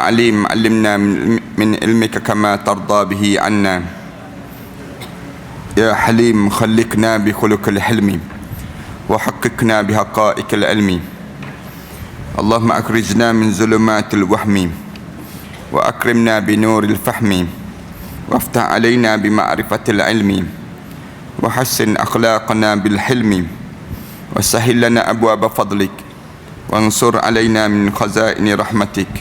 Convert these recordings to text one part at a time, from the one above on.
عليم علمنا من علمك كما ترضى به عنا. يا حليم خلقنا بخلق الحلم وحققنا بحقائق العلم. اللهم أخرجنا من ظلمات الوهم وأكرمنا بنور الفهم وافتح علينا بمعرفة العلم وحسن أخلاقنا بالحلم وسهل لنا أبواب فضلك وانصر علينا من خزائن رحمتك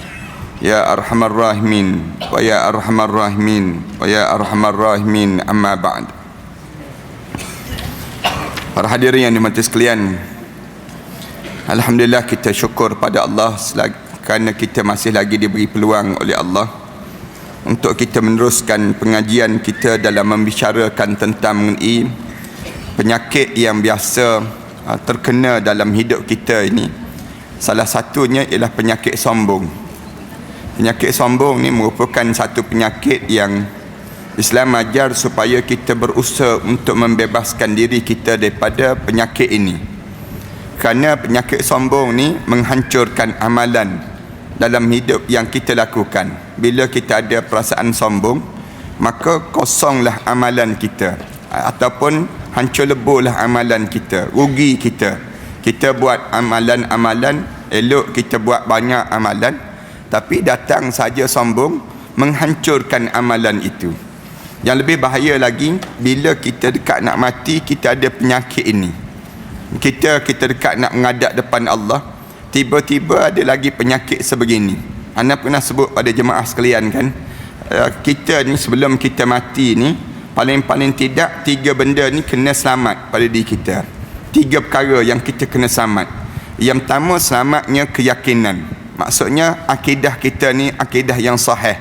يا أرحم الراحمين ويا أرحم الراحمين ويا أرحم الراحمين. أما بعد. Para hadirin yang dimati sekalian, alhamdulillah kita syukur pada Allah kerana kita masih lagi diberi peluang oleh Allah untuk kita meneruskan pengajian kita dalam membicarakan tentang mengenai penyakit yang biasa terkena dalam hidup kita ini. Salah satunya ialah penyakit sombong. Penyakit sombong ni merupakan satu penyakit yang Islam ajar supaya kita berusaha untuk membebaskan diri kita daripada penyakit ini. Kerana penyakit sombong ni menghancurkan amalan dalam hidup yang kita lakukan. Bila kita ada perasaan sombong, maka kosonglah amalan kita, ataupun hancur leburlah amalan kita, rugi kita. Kita buat amalan-amalan, elok kita buat banyak amalan, tapi datang saja sombong menghancurkan amalan itu. Yang lebih bahaya lagi, bila kita dekat nak mati, kita ada penyakit ini. Kita dekat nak menghadap depan Allah, tiba-tiba ada lagi penyakit sebegini. Anda pernah sebut pada jemaah sekalian kan, kita ni sebelum kita mati ni, paling-paling tidak 3 benda ni kena selamat pada diri kita. 3 perkara yang kita kena selamat. Yang pertama, selamatnya keyakinan. Maksudnya akidah kita ni akidah yang sahih,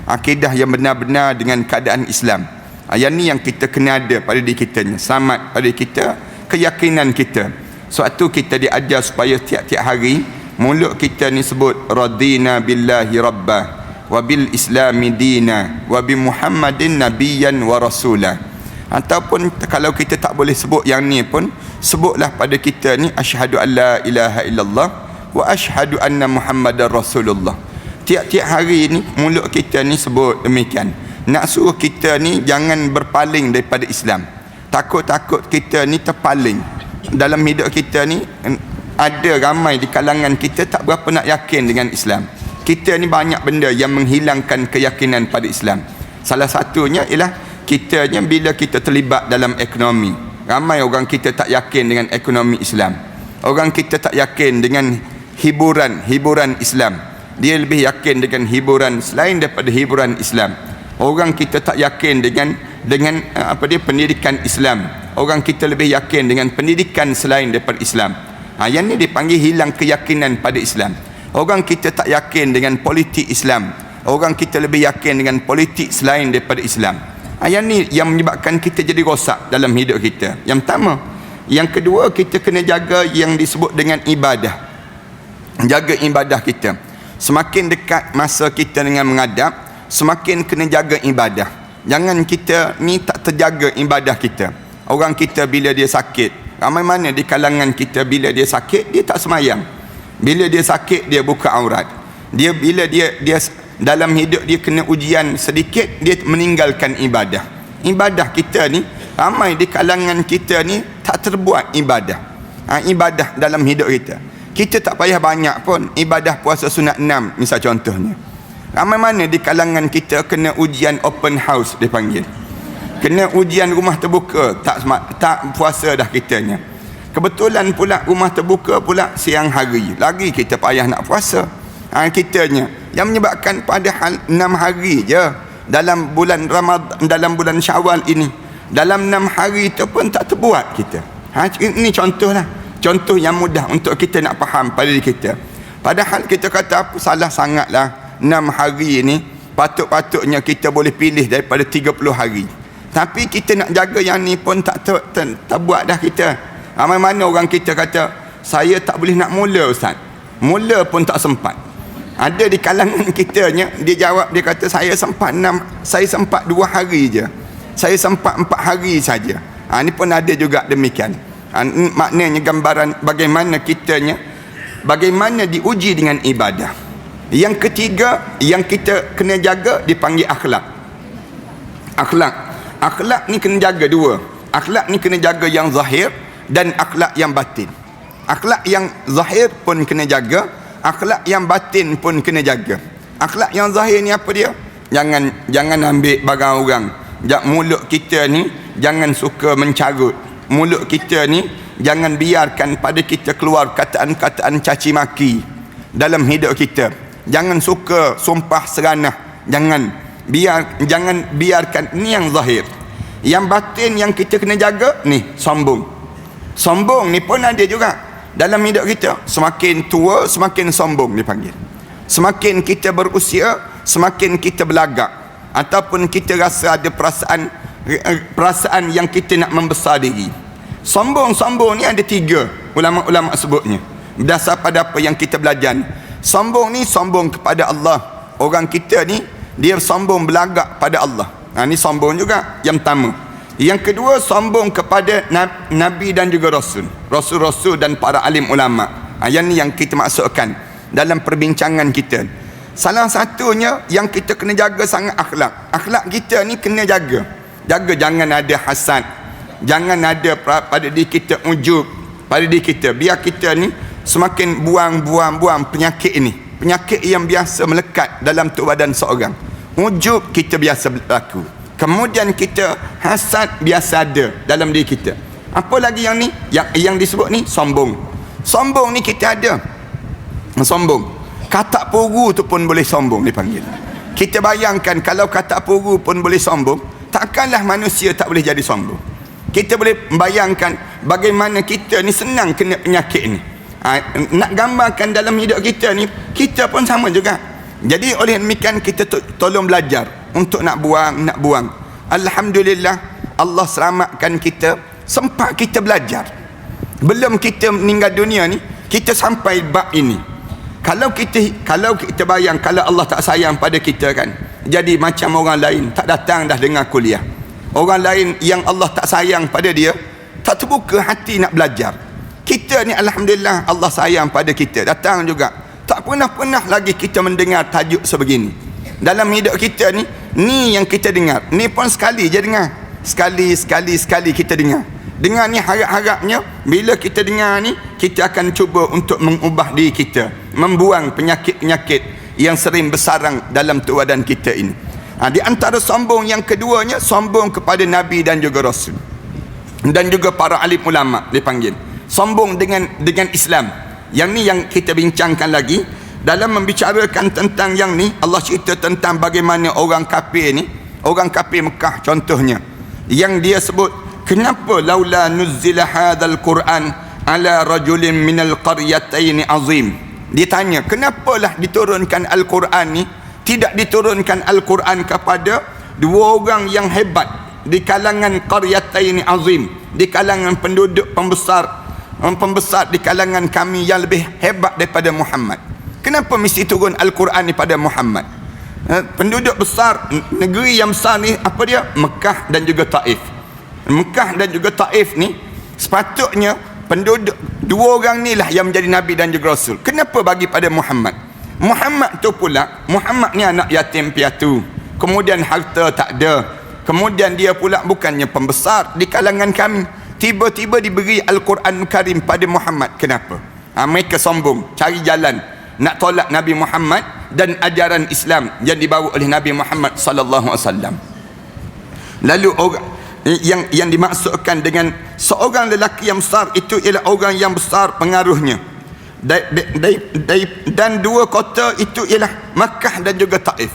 akidah yang benar-benar dengan keadaan Islam. Yang ni yang kita kena ada pada diri kita ni. Selamat pada kita, keyakinan kita. Suatu kita diajar supaya tiap-tiap hari mulut kita ni sebut radina billahi rabbah wa bil islami dina wa bi muhammadin nabiyyan wa rasulah. Ataupun kalau kita tak boleh sebut yang ni pun, sebutlah pada kita ni asyhadu an la ilaha illallah wa asyhadu anna muhammadar rasulullah. Tiap-tiap hari ni mulut kita ni sebut demikian. Nak suruh kita ni jangan berpaling daripada Islam. Takut-takut kita ni terpaling. Dalam hidup kita ni ada ramai di kalangan kita tak berapa nak yakin dengan Islam. Kita ni banyak benda yang menghilangkan keyakinan pada Islam. Salah satunya ialah kitanya bila kita terlibat dalam ekonomi. Ramai orang kita tak yakin dengan ekonomi Islam. Orang kita tak yakin dengan hiburan Islam. Dia lebih yakin dengan hiburan selain daripada hiburan Islam. Orang kita tak yakin dengan pendidikan Islam. Orang kita lebih yakin dengan pendidikan selain daripada Islam. Yang ni dipanggil hilang keyakinan pada Islam. Orang kita tak yakin dengan politik Islam. Orang kita lebih yakin dengan politik selain daripada Islam. Yang ni yang menyebabkan kita jadi rosak dalam hidup kita. Yang pertama. Yang kedua, kita kena jaga yang disebut dengan ibadah. Jaga ibadah kita. Semakin dekat masa kita dengan menghadap, semakin kena jaga ibadah. Jangan kita ni tak terjaga ibadah kita. Orang kita bila dia sakit, ramai mana di kalangan kita bila dia sakit, dia tak semayang. Bila dia sakit, dia buka aurat. Bila dia dalam hidup dia kena ujian sedikit, dia meninggalkan ibadah. Ibadah kita ni, ramai di kalangan kita ni tak terbuat ibadah. Ibadah dalam hidup kita. Kita tak payah banyak pun ibadah puasa sunat 6 misal contohnya. Ramai mana di kalangan kita kena ujian open house dipanggil. Kena ujian rumah terbuka, tak puasa dah kitanya. Kebetulan pula rumah terbuka pula siang hari. Lagi kita payah nak puasa. Kitanya yang menyebabkan padahal 6 hari je dalam bulan Ramadan, dalam bulan Syawal ini. Dalam 6 hari tu pun tak terbuat kita. Ini contohlah. Contoh yang mudah untuk kita nak faham pada diri kita. Padahal kita kata apa salah sangatlah 6 hari ni, patut-patutnya kita boleh pilih daripada 30 hari. Tapi kita nak jaga yang ni pun tak buat dah kita. Ramai mana orang kita kata, saya tak boleh nak mula Ustaz. Mula pun tak sempat. Ada di kalangan kitanya, dia jawab, dia kata saya sempat 2 hari je. Saya sempat 4 hari saja. Ini pun ada juga demikian. Maknanya gambaran bagaimana kitanya, bagaimana diuji dengan ibadah. Yang ketiga yang kita kena jaga dipanggil akhlak. Akhlak ni kena jaga dua. Akhlak ni kena jaga yang zahir dan akhlak yang batin. Akhlak yang zahir pun kena jaga, akhlak yang batin pun kena jaga. Akhlak yang zahir ni apa dia? Jangan ambil barang orang. Mulut kita ni jangan suka mencarut. Mulut kita ni jangan biarkan pada kita keluar kataan-kataan caci maki dalam hidup kita. Jangan suka sumpah seranah. Jangan biarkan. Ni yang zahir. Yang batin yang kita kena jaga ni sombong. Sombong ni pun ada juga dalam hidup kita. Semakin tua semakin sombong dipanggil. Semakin kita berusia semakin kita belagak, ataupun kita rasa ada perasaan yang kita nak membesar diri. Sombong ni ada tiga ulama-ulama sebutnya berdasar pada apa yang kita belajar. Sombong ni sombong kepada Allah. Orang kita ni dia sombong belagak pada Allah. Ni sombong juga yang pertama. Yang kedua, sombong kepada Nabi dan juga Rasul dan para alim ulama. Yang ni yang kita maksudkan dalam perbincangan kita. Salah satunya yang kita kena jaga sangat akhlak. Akhlak kita ni kena jaga. Jangan ada hasad. Jangan ada pada diri kita ujub pada diri kita. Biar kita ni semakin buang penyakit ini. Penyakit yang biasa melekat dalam tubuh badan seorang. Ujub kita biasa berlaku. Kemudian kita hasad biasa ada dalam diri kita. Apa lagi yang ni? Yang disebut ni sombong. Sombong ni kita ada. Sombong. Katak puru tu pun boleh sombong dipanggil. Kita bayangkan kalau katak puru pun boleh sombong, takkanlah manusia tak boleh jadi sombong. Kita boleh bayangkan bagaimana kita ni senang kena penyakit ni. Nak gambarkan dalam hidup kita ni, kita pun sama juga. Jadi oleh demikian kita tolong belajar untuk nak buang. Alhamdulillah Allah selamatkan kita, sempat kita belajar. Belum kita meninggal dunia ni, kita sampai bab ini. Kalau kita bayang kalau Allah tak sayang pada kita kan, jadi macam orang lain tak datang dah dengar kuliah. Orang lain yang Allah tak sayang pada dia, tak terbuka hati nak belajar. Kita ni alhamdulillah Allah sayang pada kita, datang juga. Tak pernah lagi kita mendengar tajuk sebegini dalam hidup kita ni. Ni yang kita dengar, ni pun sekali je dengar. Sekali kita dengar. Dengar ni harap-harapnya bila kita dengar ni, kita akan cuba untuk mengubah diri kita, membuang penyakit-penyakit yang sering bersarang dalam tubuh badan kita ini. Di antara sombong yang keduanya, sombong kepada Nabi dan juga Rasul dan juga para alim ulama dipanggil. Sombong dengan Islam. Yang ni yang kita bincangkan lagi. Dalam membicarakan tentang yang ni, Allah cerita tentang bagaimana orang kafir ni, orang kafir Mekah contohnya, yang dia sebut, kenapa laula nuzzila hadzal Quran ala rajulin minal qaryatayn azim. Dia tanya, kenapalah diturunkan Al-Quran ni, tidak diturunkan Al-Quran kepada dua orang yang hebat di kalangan qaryatain azim, di kalangan penduduk pembesar di kalangan kami yang lebih hebat daripada Muhammad. Kenapa mesti turun Al-Quran ni pada Muhammad? Penduduk besar, negeri yang besar ni apa dia? Mekah dan juga Taif. Mekah dan juga Taif ni sepatutnya penduduk dua orang ni lah yang menjadi Nabi dan juga Rasul. Kenapa bagi pada Muhammad? Muhammad tu pula, Muhammad ni anak yatim piatu, kemudian harta tak ada, kemudian dia pula bukannya pembesar di kalangan kami, tiba-tiba diberi Al-Quran Karim pada Muhammad. Kenapa? Mereka sombong, cari jalan nak tolak Nabi Muhammad dan ajaran Islam yang dibawa oleh Nabi Muhammad sallallahu alaihi wasallam. Lalu orang yang dimaksudkan dengan seorang lelaki yang besar itu ialah orang yang besar pengaruhnya. Dan dua kota itu ialah Makkah dan juga Taif.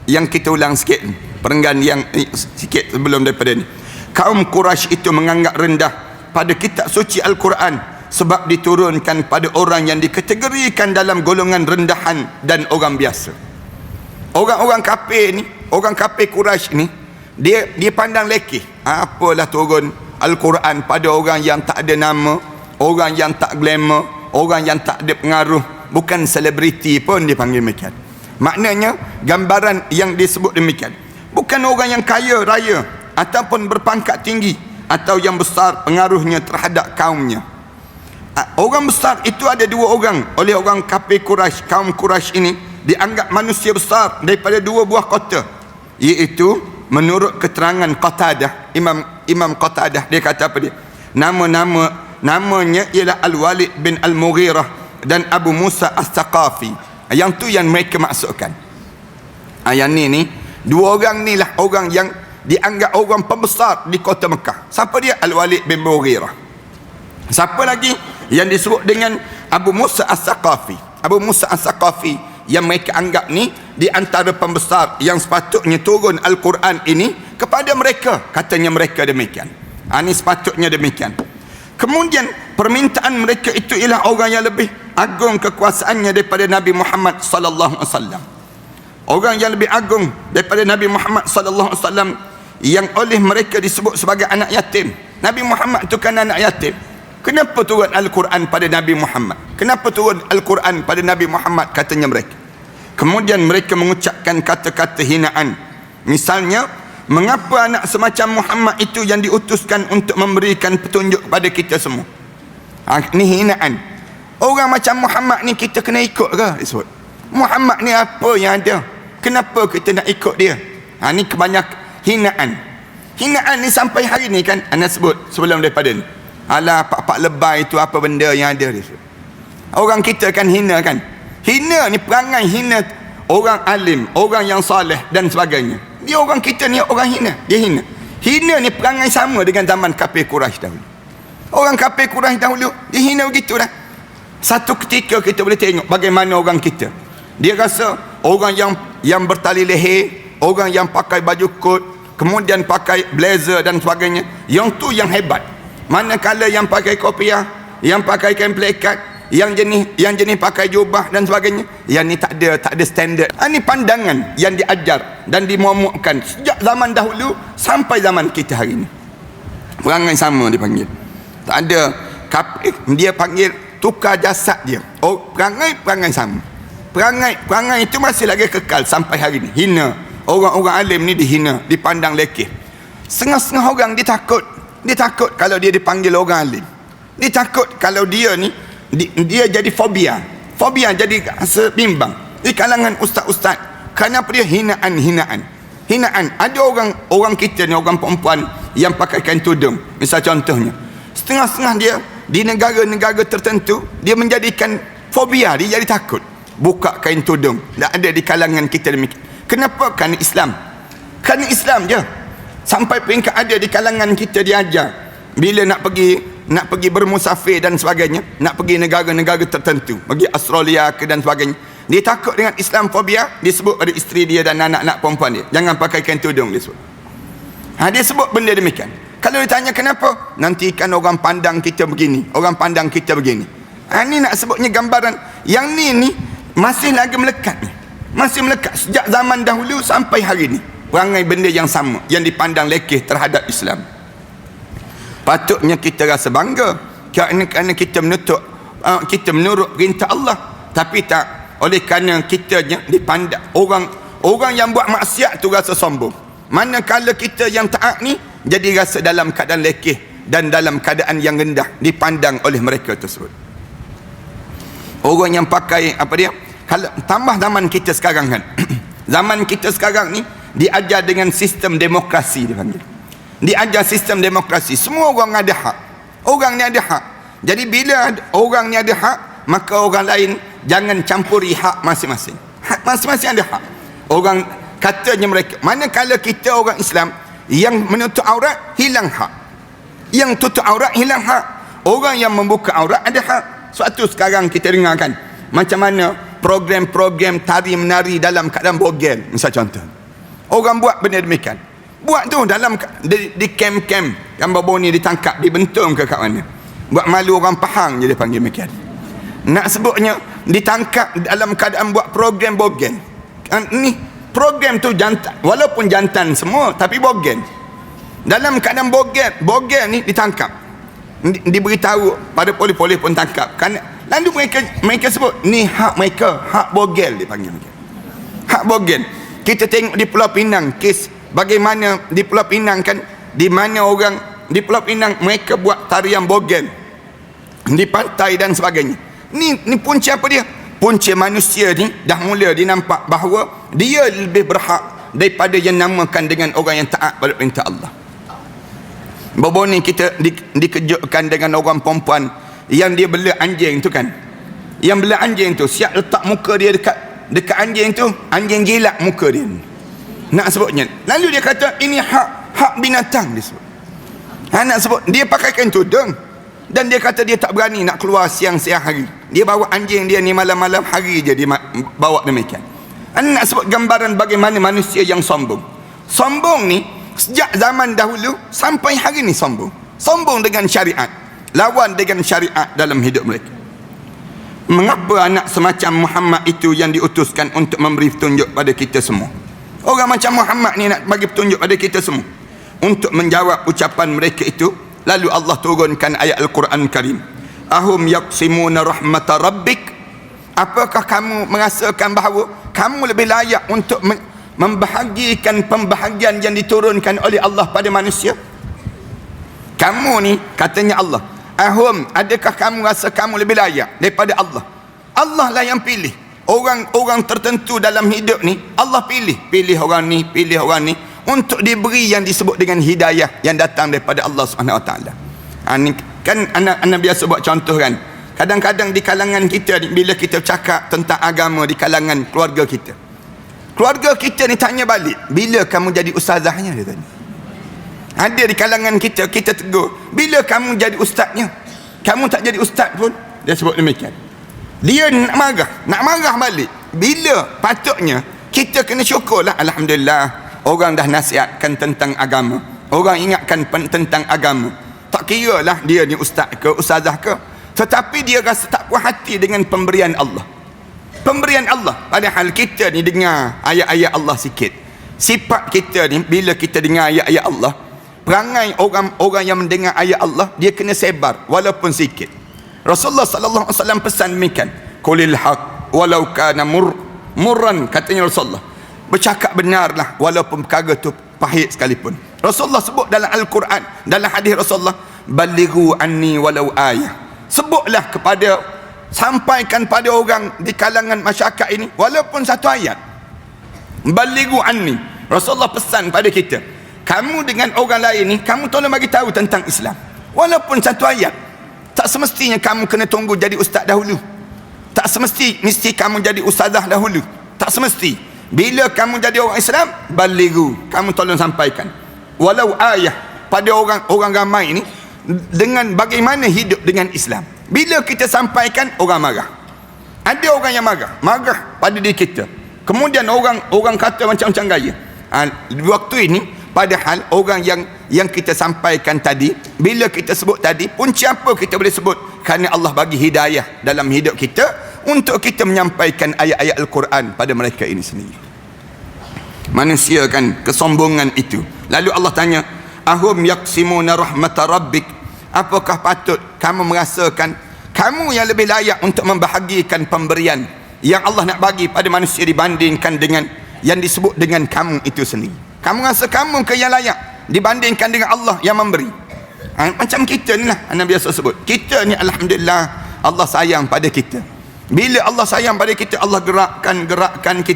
Yang kita ulang sikit perenggan yang sikit sebelum daripada ni. Kaum Quraisy itu menganggap rendah pada kitab suci Al-Quran sebab diturunkan pada orang yang dikategorikan dalam golongan rendahan dan orang biasa. Orang-orang kafir ni, orang kafir Quraisy ni, dia pandang lekeh. Apalah turun Al-Quran pada orang yang tak ada nama, orang yang tak glamour, orang yang tak ada pengaruh, bukan selebriti pun dipanggil demikian. Maknanya gambaran yang disebut demikian, bukan orang yang kaya raya ataupun berpangkat tinggi atau yang besar pengaruhnya terhadap kaumnya. Orang besar itu ada dua orang oleh orang kafir Quraisy, kaum Quraisy ini dianggap manusia besar daripada dua buah kota, iaitu menurut keterangan Qatadah, Imam Qatadah, dia kata apa dia? Namanya ialah Al-Walid bin Al-Mughirah dan Abu Musa As-Saqafi. Yang tu yang mereka maksudkan. Yang ni dua orang ni lah orang yang dianggap orang pembesar di kota Mekah. Siapa dia? Al-Walid bin Mughirah. Siapa lagi yang disebut dengan Abu Musa As-Saqafi? Abu Musa As-Saqafi yang mereka anggap ni di antara pembesar yang sepatutnya turun Al-Quran ini kepada mereka, katanya mereka demikian. Ini sepatutnya demikian. Kemudian permintaan mereka itu ialah orang yang lebih agung kekuasaannya daripada Nabi Muhammad sallallahu alaihi wasallam. Orang yang lebih agung daripada Nabi Muhammad sallallahu alaihi wasallam, yang oleh mereka disebut sebagai anak yatim. Nabi Muhammad itu kan anak yatim. Kenapa turun Al-Quran pada Nabi Muhammad? Kenapa turun Al-Quran pada Nabi Muhammad, katanya mereka. Kemudian mereka mengucapkan kata-kata hinaan. Misalnya, mengapa anak semacam Muhammad itu yang diutuskan untuk memberikan petunjuk kepada kita semua? Ini hinaan. Orang macam Muhammad ni kita kena ikut ke? Disebut Muhammad ni apa yang ada? Kenapa kita nak ikut dia? Ini kebanyakan hinaan. Hinaan ni sampai hari ni kan, anda sebut sebelum daripada ni, alah pak-pak lebay itu apa benda yang ada dia. Orang kita kan hina kan. Hina ni perangai hina orang alim, orang yang saleh dan sebagainya. Dia orang kita ni orang hina, dia hina. Hina ni perangai sama dengan zaman kafir Quraisy dahulu. Orang kafir Quraisy dahulu dia hina begitu dah. Satu ketika kita boleh tengok bagaimana orang kita. Dia rasa orang yang bertali leher, orang yang pakai baju kot, kemudian pakai blazer dan sebagainya, yang tu yang hebat. Manakala yang pakai kopiah, yang pakai kain pelekat, yang jenis pakai jubah dan sebagainya, yang ni tak ada standard. Ini pandangan yang diajar dan dimomokkan sejak zaman dahulu sampai zaman kita hari ini. Perangai sama dipanggil. Tak ada dia panggil tukar jasad dia. Perangai sama. Perangai itu masih lagi kekal sampai hari ini. Hina. Orang-orang alim ni dihina, dipandang lekeh. Setengah-setengah orang dia takut kalau dia dipanggil orang alim. Dia takut kalau dia ni dia jadi fobia jadi rasa bimbang di kalangan ustaz-ustaz. Kenapa dia hinaan? Ada orang kita ni, orang perempuan yang pakai kain tudung, misal contohnya, setengah-setengah dia di negara-negara tertentu dia menjadikan fobia, dia jadi takut buka kain tudung. Tak ada di kalangan kita demikian. Kenapa? Kerana Islam je. Sampai peringkat ada di kalangan kita diajar bila nak pergi bermusafir dan sebagainya, nak pergi negara-negara tertentu, pergi Australia ke dan sebagainya, dia takut dengan Islamfobia. Dia sebut pada isteri dia dan anak-anak perempuan dia, jangan pakai kain tudung, dia sebut. Dia sebut benda demikian. Kalau ditanya kenapa, nanti kan orang pandang kita begini, orang pandang kita begini. Ini nak sebutnya gambaran yang ni masih lagi melekat ni. Masih melekat sejak zaman dahulu sampai hari ni. Perangai benda yang sama yang dipandang lekeh terhadap Islam. Patutnya kita rasa bangga kerana kita menurut perintah Allah. Tapi tak, oleh kerana kita dipandang orang yang buat maksiat tu rasa sombong. Manakala kita yang taat ni jadi rasa dalam keadaan lekeh dan dalam keadaan yang rendah dipandang oleh mereka tersebut. Orang yang pakai apa dia, kalau tambah zaman kita sekarang kan zaman kita sekarang ni diajar dengan sistem demokrasi, dipanggil. Diajar sistem demokrasi. Semua orang ada hak. Orang ni ada hak. Jadi bila orang ni ada hak, maka orang lain jangan campuri hak masing-masing. Hak masing-masing ada hak. Orang katanya mereka, manakala kita orang Islam yang menutup aurat hilang hak. Yang tutup aurat hilang hak. Orang yang membuka aurat ada hak. Suatu sekarang kita dengar kan macam mana program-program tari menari dalam keadaan bogel, misal contoh. Orang buat benda demikian. Buat tu dalam di kem-kem yang baru ni ditangkap, dibentung ke kat mana. Buat malu orang Pahang je dia panggil demikian. Nak sebutnya ditangkap dalam keadaan buat program bogel. Ni program tu jantan, walaupun jantan semua tapi bogel. Dalam keadaan bogel ni ditangkap. Diberitahu pada polis-polis pun tangkap. Lalu mereka sebut ni hak mereka, hak bogel dia panggil. Hak bogel. Kita tengok di Pulau Pinang, kes bagaimana di Pulau Pinang kan, di mana orang di Pulau Pinang mereka buat tarian bogel di pantai dan sebagainya. Ni punca apa dia? punca manusia ni dah mula dinampak bahawa dia lebih berhak daripada yang namakan dengan orang yang taat pada perintah Allah. Baru ni kita dikejutkan dengan orang perempuan yang dia bela anjing tu kan. Yang bela anjing tu siap letak muka dia dekat anjing tu, anjing gelak muka dia nak sebutnya. Lalu dia kata ini hak binatang dia sebut. Nak sebut dia pakaikan tudung dan dia kata dia tak berani nak keluar siang-siang hari. Dia bawa anjing dia ni malam-malam hari je dia bawa demikian. Nak sebut gambaran bagaimana manusia yang sombong. Sombong ni sejak zaman dahulu sampai hari ni sombong. Sombong dengan syariat, lawan dengan syariat dalam hidup mereka. Mengapa anak semacam Muhammad itu yang diutuskan untuk memberi petunjuk pada kita semua? Orang macam Muhammad ni nak bagi petunjuk pada kita semua. Untuk menjawab ucapan mereka itu, lalu Allah turunkan ayat Al-Quran Karim. Ahum yaqsimuna rahmata rabbik. Apakah kamu merasakan bahawa kamu lebih layak untuk membahagikan pembahagian yang diturunkan oleh Allah pada manusia? Kamu ni, katanya Allah, ahum, adakah kamu rasa kamu lebih layak daripada Allah? Allah lah yang pilih orang tertentu dalam hidup ni. Allah pilih orang ni, pilih orang ni untuk diberi yang disebut dengan hidayah yang datang daripada Allah Subhanahu Wa Taala. Ni kan anak biasa buat contoh kan. Kadang-kadang di kalangan kita ni, bila kita cakap tentang agama di kalangan keluarga kita ni tanya balik, bila kamu jadi ustazahnya, dia tanya. Ada di kalangan kita tegur, bila kamu jadi ustaznya? Kamu tak jadi ustaz pun, dia sebut demikian. Dia nak marah balik. Bila patutnya kita kena syukurlah, alhamdulillah orang dah nasihatkan tentang agama, orang ingatkan tentang agama. Tak kira lah dia ni ustaz ke ustazah ke, tetapi dia rasa tak puas hati dengan pemberian Allah. Padahal kita ni dengar ayat-ayat Allah sikit. Sifat kita ni bila kita dengar ayat-ayat Allah, perangai orang yang mendengar ayat Allah, dia kena sebar walaupun sikit. Rasulullah sallallahu alaihi wasallam pesan demikian, qulil haq walau kana murran, katanya Rasulullah, bercakap benarlah walaupun perkara tu pahit sekalipun. Rasulullah sebut dalam Al-Quran, dalam hadis Rasulullah, balighu anni walau ayah. Sebutlah sampaikan pada orang di kalangan masyarakat ini walaupun satu ayat. Balighu anni, Rasulullah pesan pada kita, kamu dengan orang lain ni, kamu tolong bagi tahu tentang Islam walaupun satu ayat. Tak semestinya kamu kena tunggu jadi ustaz dahulu. Tak mesti kamu jadi ustazah dahulu. Tak semesti. Bila kamu jadi orang Islam, balighu, kamu tolong sampaikan walau ayah pada orang ramai ini dengan bagaimana hidup dengan Islam. Bila kita sampaikan, orang marah. Ada orang yang marah pada diri kita. Kemudian orang kata macam-macam gaya. Waktu ini, padahal orang yang kita sampaikan tadi, bila kita sebut tadi, punca apa kita boleh sebut? Kerana Allah bagi hidayah dalam hidup kita untuk kita menyampaikan ayat-ayat Al-Quran pada mereka ini sendiri. Manusia kan kesombongan itu. Lalu Allah tanya, ahum yaqsimuna rahmata rabbik. Apakah patut kamu merasakan kamu yang lebih layak untuk membahagikan pemberian yang Allah nak bagi pada manusia dibandingkan dengan yang disebut dengan kamu itu sendiri? Kamu rasa kamu ke yang layak dibandingkan dengan Allah yang memberi? Macam kita ni lah, anak biasa sebut, kita ni alhamdulillah Allah sayang pada kita. Bila Allah sayang pada kita, Allah gerakkan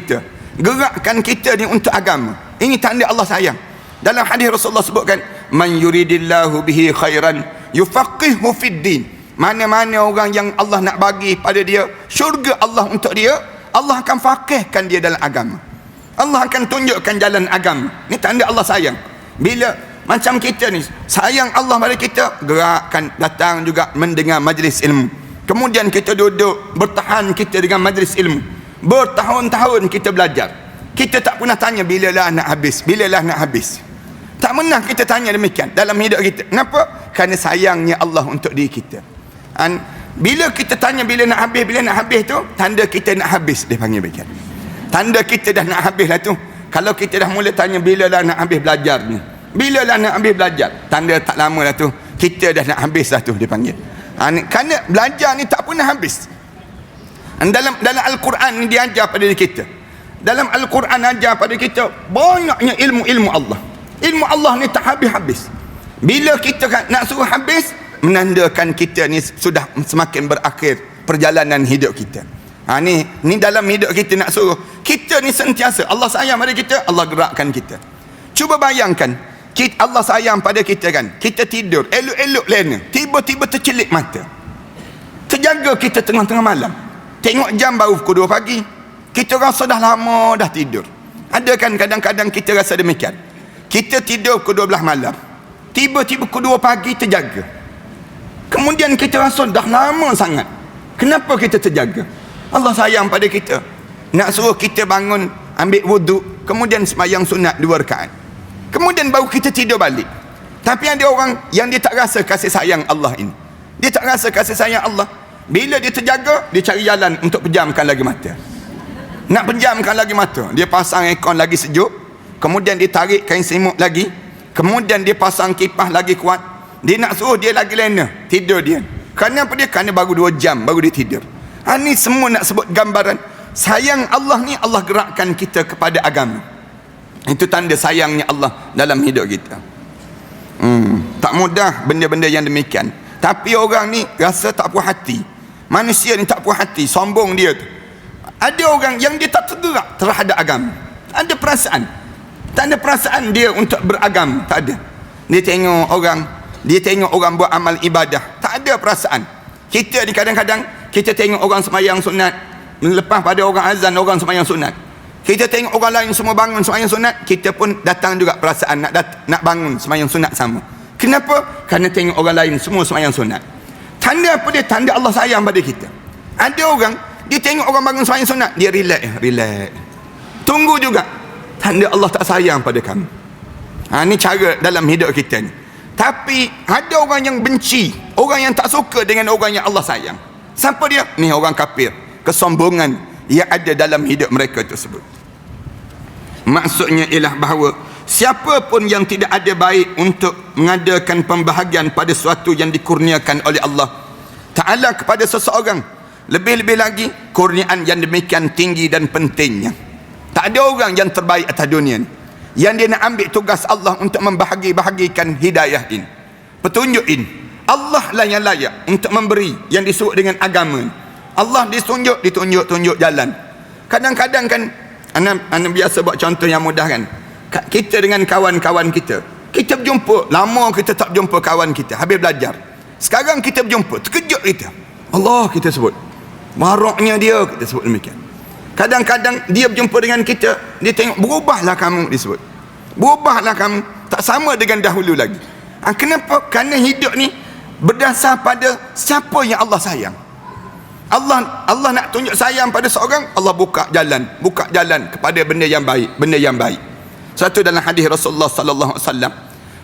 kita ni untuk agama. Ini tanda Allah sayang. Dalam hadis Rasulullah sebutkan, man yuridillahu bihi khairan yufaqihu fid din. Mana-mana orang yang Allah nak bagi pada dia syurga Allah untuk dia, Allah akan faqihkan dia dalam agama. Allah akan tunjukkan jalan agama. Ni tanda Allah sayang. Bila macam kita ni sayang Allah pada kita, gerakkan datang juga mendengar majlis ilmu. Kemudian kita duduk bertahan kita dengan majlis ilmu. Bertahun-tahun kita belajar. Kita tak pernah tanya bilalah nak habis. Tak pernah kita tanya demikian dalam hidup kita. Kenapa? Kerana sayangnya Allah untuk diri kita. Bila kita tanya bila nak habis tu, tanda kita nak habis, dia panggil begitu. Tanda kita dah nak habis lah tu. Kalau kita dah mula tanya bilalah nak habis belajar ni, bilalah nak habis belajar, tanda tak lama lah tu, kita dah nak habis lah tu, dia panggil. Kerana belajar ni tak pernah habis. Dalam Al-Quran ni diajar pada diri kita. Dalam Al-Quran ajar pada kita banyaknya ilmu Allah. Ilmu Allah ni tak habis-habis. Bila kita nak suruh habis, menandakan kita ni sudah semakin berakhir perjalanan hidup kita. Ni dalam hidup kita nak suruh. Kita ni sentiasa Allah sayang pada kita, Allah gerakkan kita. Cuba bayangkan, Allah sayang pada kita kan. Kita tidur, elok-elok lena, tiba-tiba tercelik mata. Terjaga kita tengah-tengah malam. Tengok jam baru pukul 2 pagi. Kita rasa dah lama dah tidur. Ada kan kadang-kadang kita rasa demikian. Kita tidur pukul 12 malam. Tiba-tiba pukul 2 pagi terjaga. Kemudian kita rasa dah lama sangat. Kenapa kita terjaga? Allah sayang pada kita. Nak suruh kita bangun, ambil wuduk, kemudian sembahyang sunat 2 rakaat. Kemudian baru kita tidur balik. Tapi ada orang yang dia tak rasa kasih sayang Allah ini. Dia tak rasa kasih sayang Allah. Bila dia terjaga, dia cari jalan untuk pejamkan lagi mata. Nak pejamkan lagi mata, dia pasang aircon lagi sejuk, kemudian dia tarik kain selimut lagi, kemudian dia pasang kipas lagi kuat. Dia nak suruh dia lagi lena, tidur dia. Kerana apa dia? Kerana baru 2 jam baru dia tidur. Ni semua nak sebut gambaran sayang Allah ni. Allah gerakkan kita kepada agama. Itu tanda sayangnya Allah dalam hidup kita. Tak mudah benda-benda yang demikian. Tapi orang ni rasa tak puas hati. Manusia ni tak puas hati, sombong dia tu. Ada orang yang dia tak tergerak terhadap agama. Ada perasaan. Tak ada perasaan dia untuk beragama, tak ada. Dia tengok orang buat amal ibadah, tak ada perasaan. Kita ni kadang-kadang kita tengok orang sembahyang sunat, lepas pada orang azan orang sembahyang sunat. Kita tengok orang lain semua bangun sembahyang sunat, kita pun datang juga perasaan nak bangun sembahyang sunat sama. Kenapa? Kerana tengok orang lain semua sembahyang sunat. Tanda apa dia? Tanda Allah sayang pada kita. Ada orang dia tengok orang bangun sembahyang sunat, dia relax. Tunggu juga. Tanda Allah tak sayang pada kamu. Ni cara dalam hidup kita ni. Tapi ada orang yang benci, orang yang tak suka dengan orang yang Allah sayang. Siapa dia? Ni orang kafir. Kesombongan yang ada dalam hidup mereka tersebut. Maksudnya ialah bahawa siapa pun yang tidak ada baik untuk mengadakan pembahagian pada sesuatu yang dikurniakan oleh Allah Ta'ala kepada seseorang, lebih-lebih lagi kurniaan yang demikian tinggi dan pentingnya. Tak ada orang yang terbaik atas dunia ni yang dia nak ambil tugas Allah untuk membahagi-bahagikan hidayah ini, petunjuk ini. Allah lah yang layak untuk memberi yang disebut dengan agama. Allah ditunjuk jalan. Kadang-kadang kan ana biasa buat contoh yang mudah kan. Kita dengan kawan-kawan kita berjumpa, lama kita tak berjumpa kawan kita habis belajar. Sekarang kita berjumpa, terkejut kita. Allah kita sebut. Baraknya dia, kita sebut demikian. Kadang-kadang dia berjumpa dengan kita, dia tengok berubahlah kamu, disebut. Berubahlah kamu, tak sama dengan dahulu lagi. Kenapa? Kerana hidup ni berdasar pada siapa yang Allah sayang. Allah nak tunjuk sayang pada seorang, Allah buka jalan kepada benda yang baik. Satu dalam hadis Rasulullah sallallahu alaihi wasallam,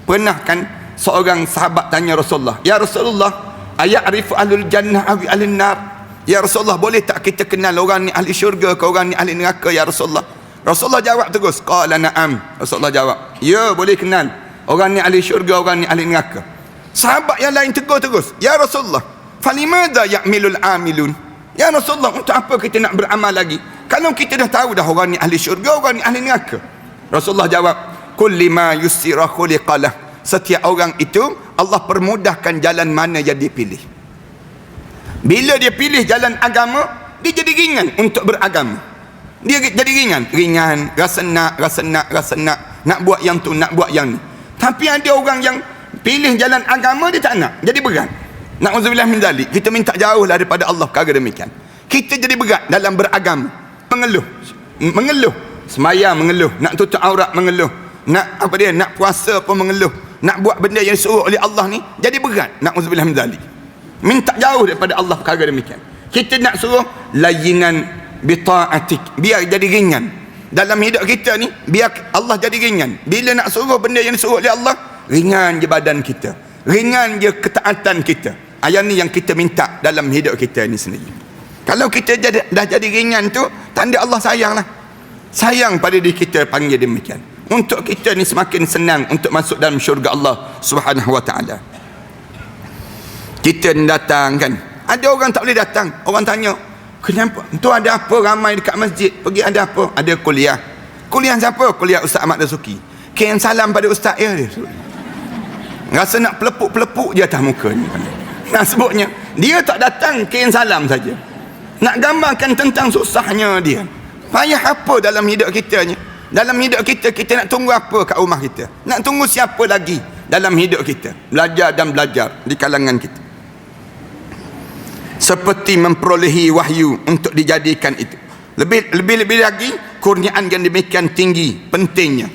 pernah kan seorang sahabat tanya Rasulullah, "Ya Rasulullah, aya'rifu ahlul jannah aw ahlun nar?" Ya Rasulullah, boleh tak kita kenal orang ni ahli syurga ke orang ni ahli neraka ya Rasulullah? Rasulullah jawab terus, qala na'am. Rasulullah jawab, ya boleh kenal orang ni ahli syurga, orang ni ahli neraka. Sahabat yang lain tegur terus, ya Rasulullah, falimada ya'milul amilun? Ya Rasulullah, untuk apa kita nak beramal lagi kalau kita dah tahu dah orang ni ahli syurga, orang ni ahli neraka? Rasulullah jawab, kulli ma yusira khuliqalah. Setiap orang itu Allah permudahkan jalan mana yang dia pilih. Bila dia pilih jalan agama, dia jadi ringan untuk beragama. Dia jadi ringan, rasa nak nak buat yang tu, nak buat yang ni. Tapi ada orang yang pilih jalan agama, dia tak nak, jadi berat. Na'udzubillah min dzalik. Kita minta jauhlah daripada Allah perkara demikian. Kita jadi berat dalam beragama. Mengeluh, sembahyang mengeluh, nak tutup aurat mengeluh, nak puasa pun mengeluh, nak buat benda yang disuruh oleh Allah ni jadi berat. Na'udzubillah min dzalik. Minta jauh daripada Allah perkara demikian. Kita nak suruh layinan bi ta'atik, biar jadi ringan dalam hidup kita ni, biar Allah jadi ringan. Bila nak suruh benda yang disuruh oleh Allah, ringan je badan kita, ringan je ketaatan kita. Ayat ni yang kita minta dalam hidup kita ni sendiri. Kalau kita dah jadi ringan tu, tanda Allah sayang lah. Sayang pada diri kita, panggil demikian. Untuk kita ni semakin senang untuk masuk dalam syurga Allah Subhanahu wa ta'ala. Kita datang kan, ada orang tak boleh datang. Orang tanya, kenapa? Tu ada apa ramai dekat masjid? Pergi ada apa? Ada kuliah. Kuliah siapa? Kuliah Ustaz Ahmad Dasuki. Kian salam pada Ustaz dia. Rasa nak pelepuk-pelepuk je atas muka ni. Nah sebutnya, dia tak datang kian salam saja. Nak gambarkan tentang susahnya dia. Payah apa dalam hidup kita ni? Dalam hidup kita, kita nak tunggu apa kat rumah kita? Nak tunggu siapa lagi dalam hidup kita? Belajar dan belajar di kalangan kita. Seperti memperolehi wahyu untuk dijadikan itu. Lebih lagi, kurniaan yang demikian tinggi, pentingnya.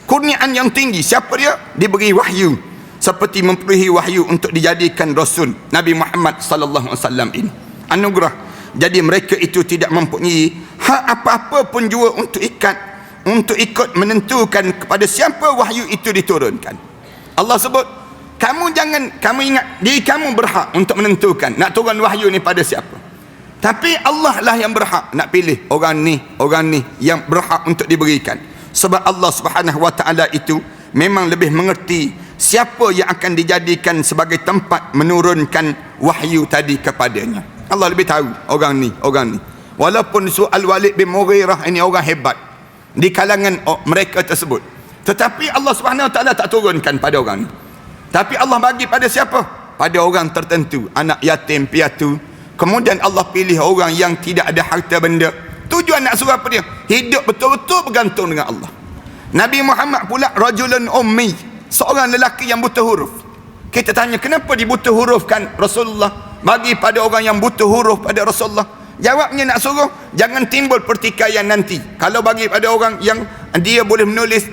Kurniaan yang tinggi, siapa dia? Diberi wahyu. Seperti memperolehi wahyu untuk dijadikan Rasul Nabi Muhammad sallallahu alaihi wasallam ini. Anugerah. Jadi mereka itu tidak mempunyai hak apa-apa pun juga untuk ikut menentukan kepada siapa wahyu itu diturunkan. Allah sebut, kamu ingat diri kamu berhak untuk menentukan nak turun wahyu ni pada siapa. Tapi Allah lah yang berhak nak pilih orang ni yang berhak untuk diberikan. Sebab Allah Subhanahu wa taala itu memang lebih mengerti siapa yang akan dijadikan sebagai tempat menurunkan wahyu tadi kepadanya. Allah lebih tahu orang ni. Walaupun Al-Walid bin Mughirah ini orang hebat di kalangan mereka tersebut, tetapi Allah Subhanahu wa taala tak turunkan pada orang ni. Tapi Allah bagi pada siapa? Pada orang tertentu, anak yatim piatu. Kemudian Allah pilih orang yang tidak ada harta benda. Tujuan nak suruh apa dia? Hidup betul-betul bergantung dengan Allah. Nabi Muhammad pula rajulun ummi, seorang lelaki yang buta huruf. Kita tanya, kenapa dibuta hurufkan Rasulullah bagi pada orang yang buta huruf pada Rasulullah? Jawabnya nak suruh jangan timbul pertikaian nanti. Kalau bagi pada orang yang dia boleh menulis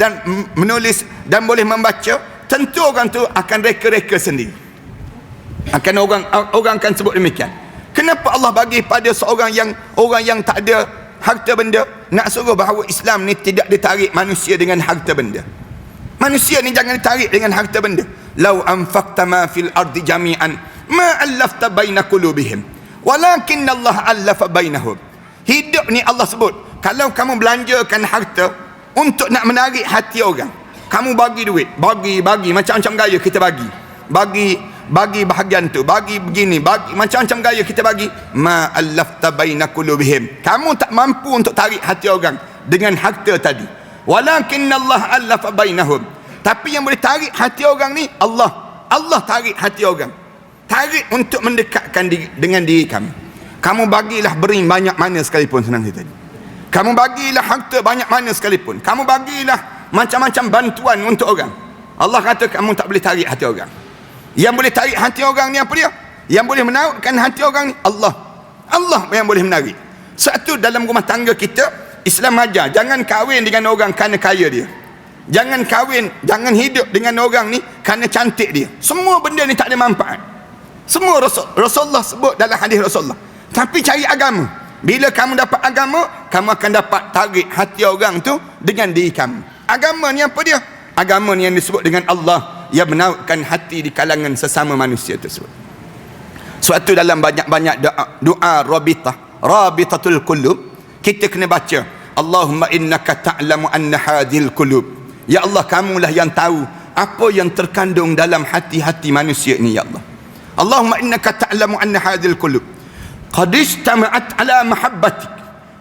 dan boleh membaca, tentu orang tu akan reka-reka sendiri. Orang akan sebut demikian. Kenapa Allah bagi pada seorang orang yang tak ada harta benda? Nak suruh bahawa Islam ni tidak ditarik manusia dengan harta benda. Manusia ni jangan ditarik dengan harta benda. Lau anfaqta ma fil ardi jami'an ma allafta baina qulubihim walakin Allah allafa bainahum. Hidup ni Allah sebut, kalau kamu belanjakan harta untuk nak menarik hati orang, kamu bagi duit, bagi macam-macam gaya kita bagi bahagian tu, bagi begini, bagi macam-macam gaya kita bagi, ma allafta baina qulubihim, kamu tak mampu untuk tarik hati orang dengan harta tadi. Walakin Allah allafa bainahum, tapi yang boleh tarik hati orang ni Allah tarik hati orang, tarik untuk mendekatkan dengan diri kamu. Kamu bagilah beri banyak mana sekalipun, senang kita. Kamu bagilah harta banyak mana sekalipun, kamu bagilah macam-macam bantuan untuk orang, Allah kata kamu tak boleh tarik hati orang. Yang boleh tarik hati orang ni apa dia? Yang boleh menautkan hati orang ni Allah yang boleh menarik. Satu, dalam rumah tangga kita, Islam ajar jangan kahwin dengan orang kerana kaya dia. Jangan hidup dengan orang ni kerana cantik dia. Semua benda ni tak ada manfaat. Semua Rasulullah sebut dalam hadis Rasulullah. Tapi cari agama. Bila kamu dapat agama, kamu akan dapat tarik hati orang tu dengan diri kamu. Agama ni apa dia? Agama ni yang disebut dengan Allah yang menautkan hati di kalangan sesama manusia tersebut. Suatu dalam banyak-banyak doa rabitatul qulub, kita kena baca, Allahumma innaka ta'lamu anna hadhil qulub. Ya Allah, kamulah yang tahu apa yang terkandung dalam hati-hati manusia ni, ya Allah. Allahumma innaka ta'lamu anna hadhil qulub qad istama'at ala mahabbatik.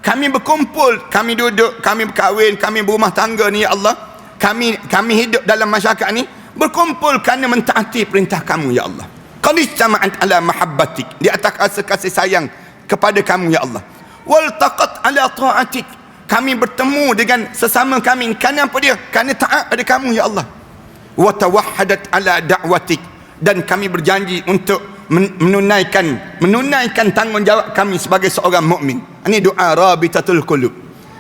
Kami berkumpul, kami duduk, kami berkahwin, kami berumah tangga ni, ya Allah. Kami hidup dalam masyarakat ni berkumpul kerana mentaati perintah kamu, ya Allah. Qad istama'at ala mahabbatik, di atas rasa kasih sayang kepada kamu, ya Allah. Wal taqat ala ta'atik, kami bertemu dengan sesama kami kerana apa dia? Kerana taat pada kamu, ya Allah. Wa tawahhadat ala da'watik, dan kami berjanji untuk menunaikan tanggungjawab kami sebagai seorang mukmin. Ini doa rabitatul qulub.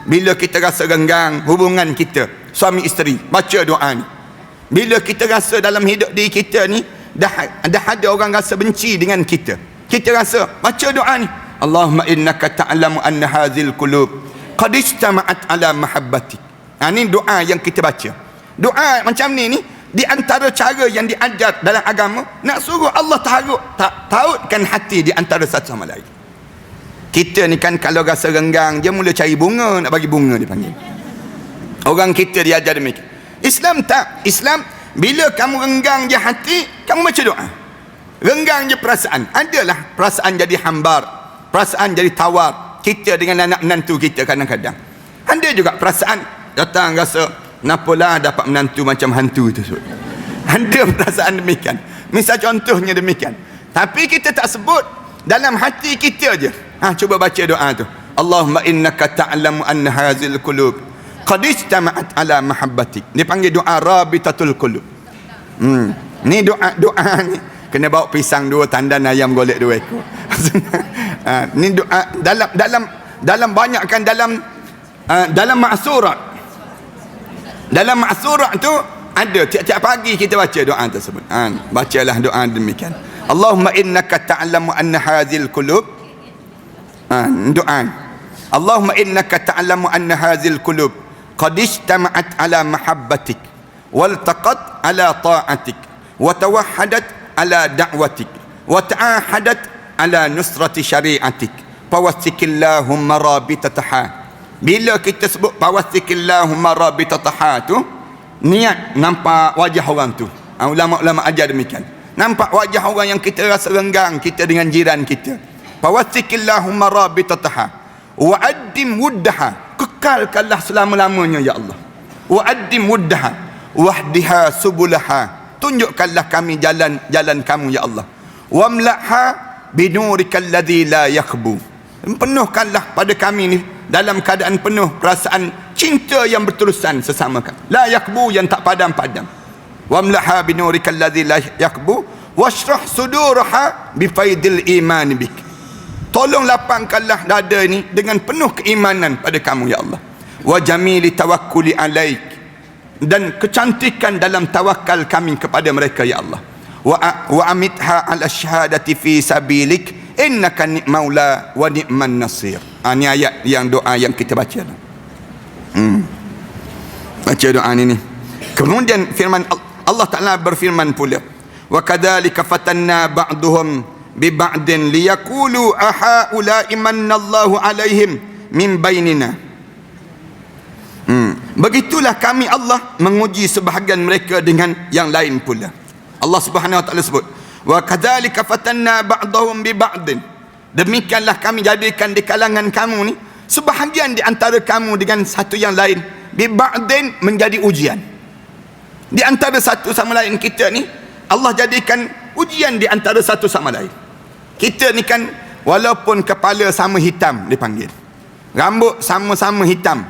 Bila kita rasa renggang hubungan kita suami isteri, baca doa ni. Bila kita rasa dalam hidup diri kita ni dah ada orang rasa benci dengan kita, kita rasa, baca doa ni, Allahumma innaka ta'lamu anna hadhil qulub qad istama'at ala mahabbatik. Ini doa yang kita baca. Doa macam ni di antara cara yang diajar dalam agama, nak suruh Allah tautkan hati di antara satu sama lain. Kita ni kan kalau rasa renggang, dia mula cari bunga, nak bagi bunga dia panggil. Orang kita diajar demikian. Islam tak. Islam, bila kamu renggang je hati, kamu baca doa. Renggang je perasaan, adalah perasaan jadi hambar, perasaan jadi tawar. Kita dengan anak menantu kita kadang-kadang ada juga perasaan datang rasa, napalah dapat menantu macam hantu tu. Ada perasaan demikian. Misal contohnya demikian. Tapi kita tak sebut, dalam hati kita je. Cuba baca doa tu. Allahumma innaka ta'lamu anna hazil qulub qad ijtama'at ala mahabbatik. Dia panggil doa rabitatul qulub. Ni doa ni kena bawa pisang 2 tandan ayam golek 2 ekor. Ni doa dalam banyak kan dalam ma'surat. Dalam ma'surat tu ada tiap-tiap pagi kita baca doa tersebut. Bacalah doa demikian. Allahumma innaka ta'lamu anna hazil qulub. Doa. Allahumma innaka ta'lamu anna hazil qulub qad ijtama'at ala mahabbatik waltaqat ala ta'atik wa tawahhadat ala da'watik wa ta'ahadat ala nusrati syari'atik fawassikillahumma rabitataha. Bila kita sebut fawassikillahumma rabitataha tu, niat nampak wajah orang tu. Ulama-ulama ajar demikian. Nampak wajah orang yang kita rasa renggang kita dengan jiran kita. Fawassikillahumma rabitataha wa addim wuddaha. Kekalkanlah selama-lamanya ya Allah. Wa addim wuddaha wahdiha subulaha. Tunjukkanlah kami jalan kamu ya Allah. Wamla'ha binurikal ladzi la yakhbu. Penuhkanlah pada kami ni dalam keadaan penuh perasaan cinta yang berterusan sesama kami. La yakhbu, yang tak padam-padam. Wamla'ha binurikal ladzi la yakhbu washrah suduraha bifaidil iman bik. Tolong lapangkanlah dada ni dengan penuh keimanan pada kamu ya Allah. Wa jamili tawakkuli alaik, dan kecantikan dalam tawakal kami kepada mereka ya Allah. Wa amitha ala syahadati fi sabilik innaka ni'maula wa ni'man nasir. Ini ayat yang doa yang kita baca. Baca doa ini. Kemudian firman Allah Ta'ala berfirman pula, wa kadzalika fatanna ba'duhum bi ba'din liyaqulu ahaula'i manallahu alaihim min bainina. Begitulah kami Allah menguji sebahagian mereka dengan yang lain pula. Allah Subhanahu wa taala sebut, wa kadzalika fatanna ba'dahum bi ba'din. Demikianlah kami jadikan di kalangan kamu ni sebahagian di antara kamu dengan satu yang lain, bi ba'din, menjadi ujian. Di antara satu sama lain kita ni Allah jadikan ujian di antara satu sama lain. Kita ni kan walaupun kepala sama hitam dipanggil, rambut sama-sama hitam,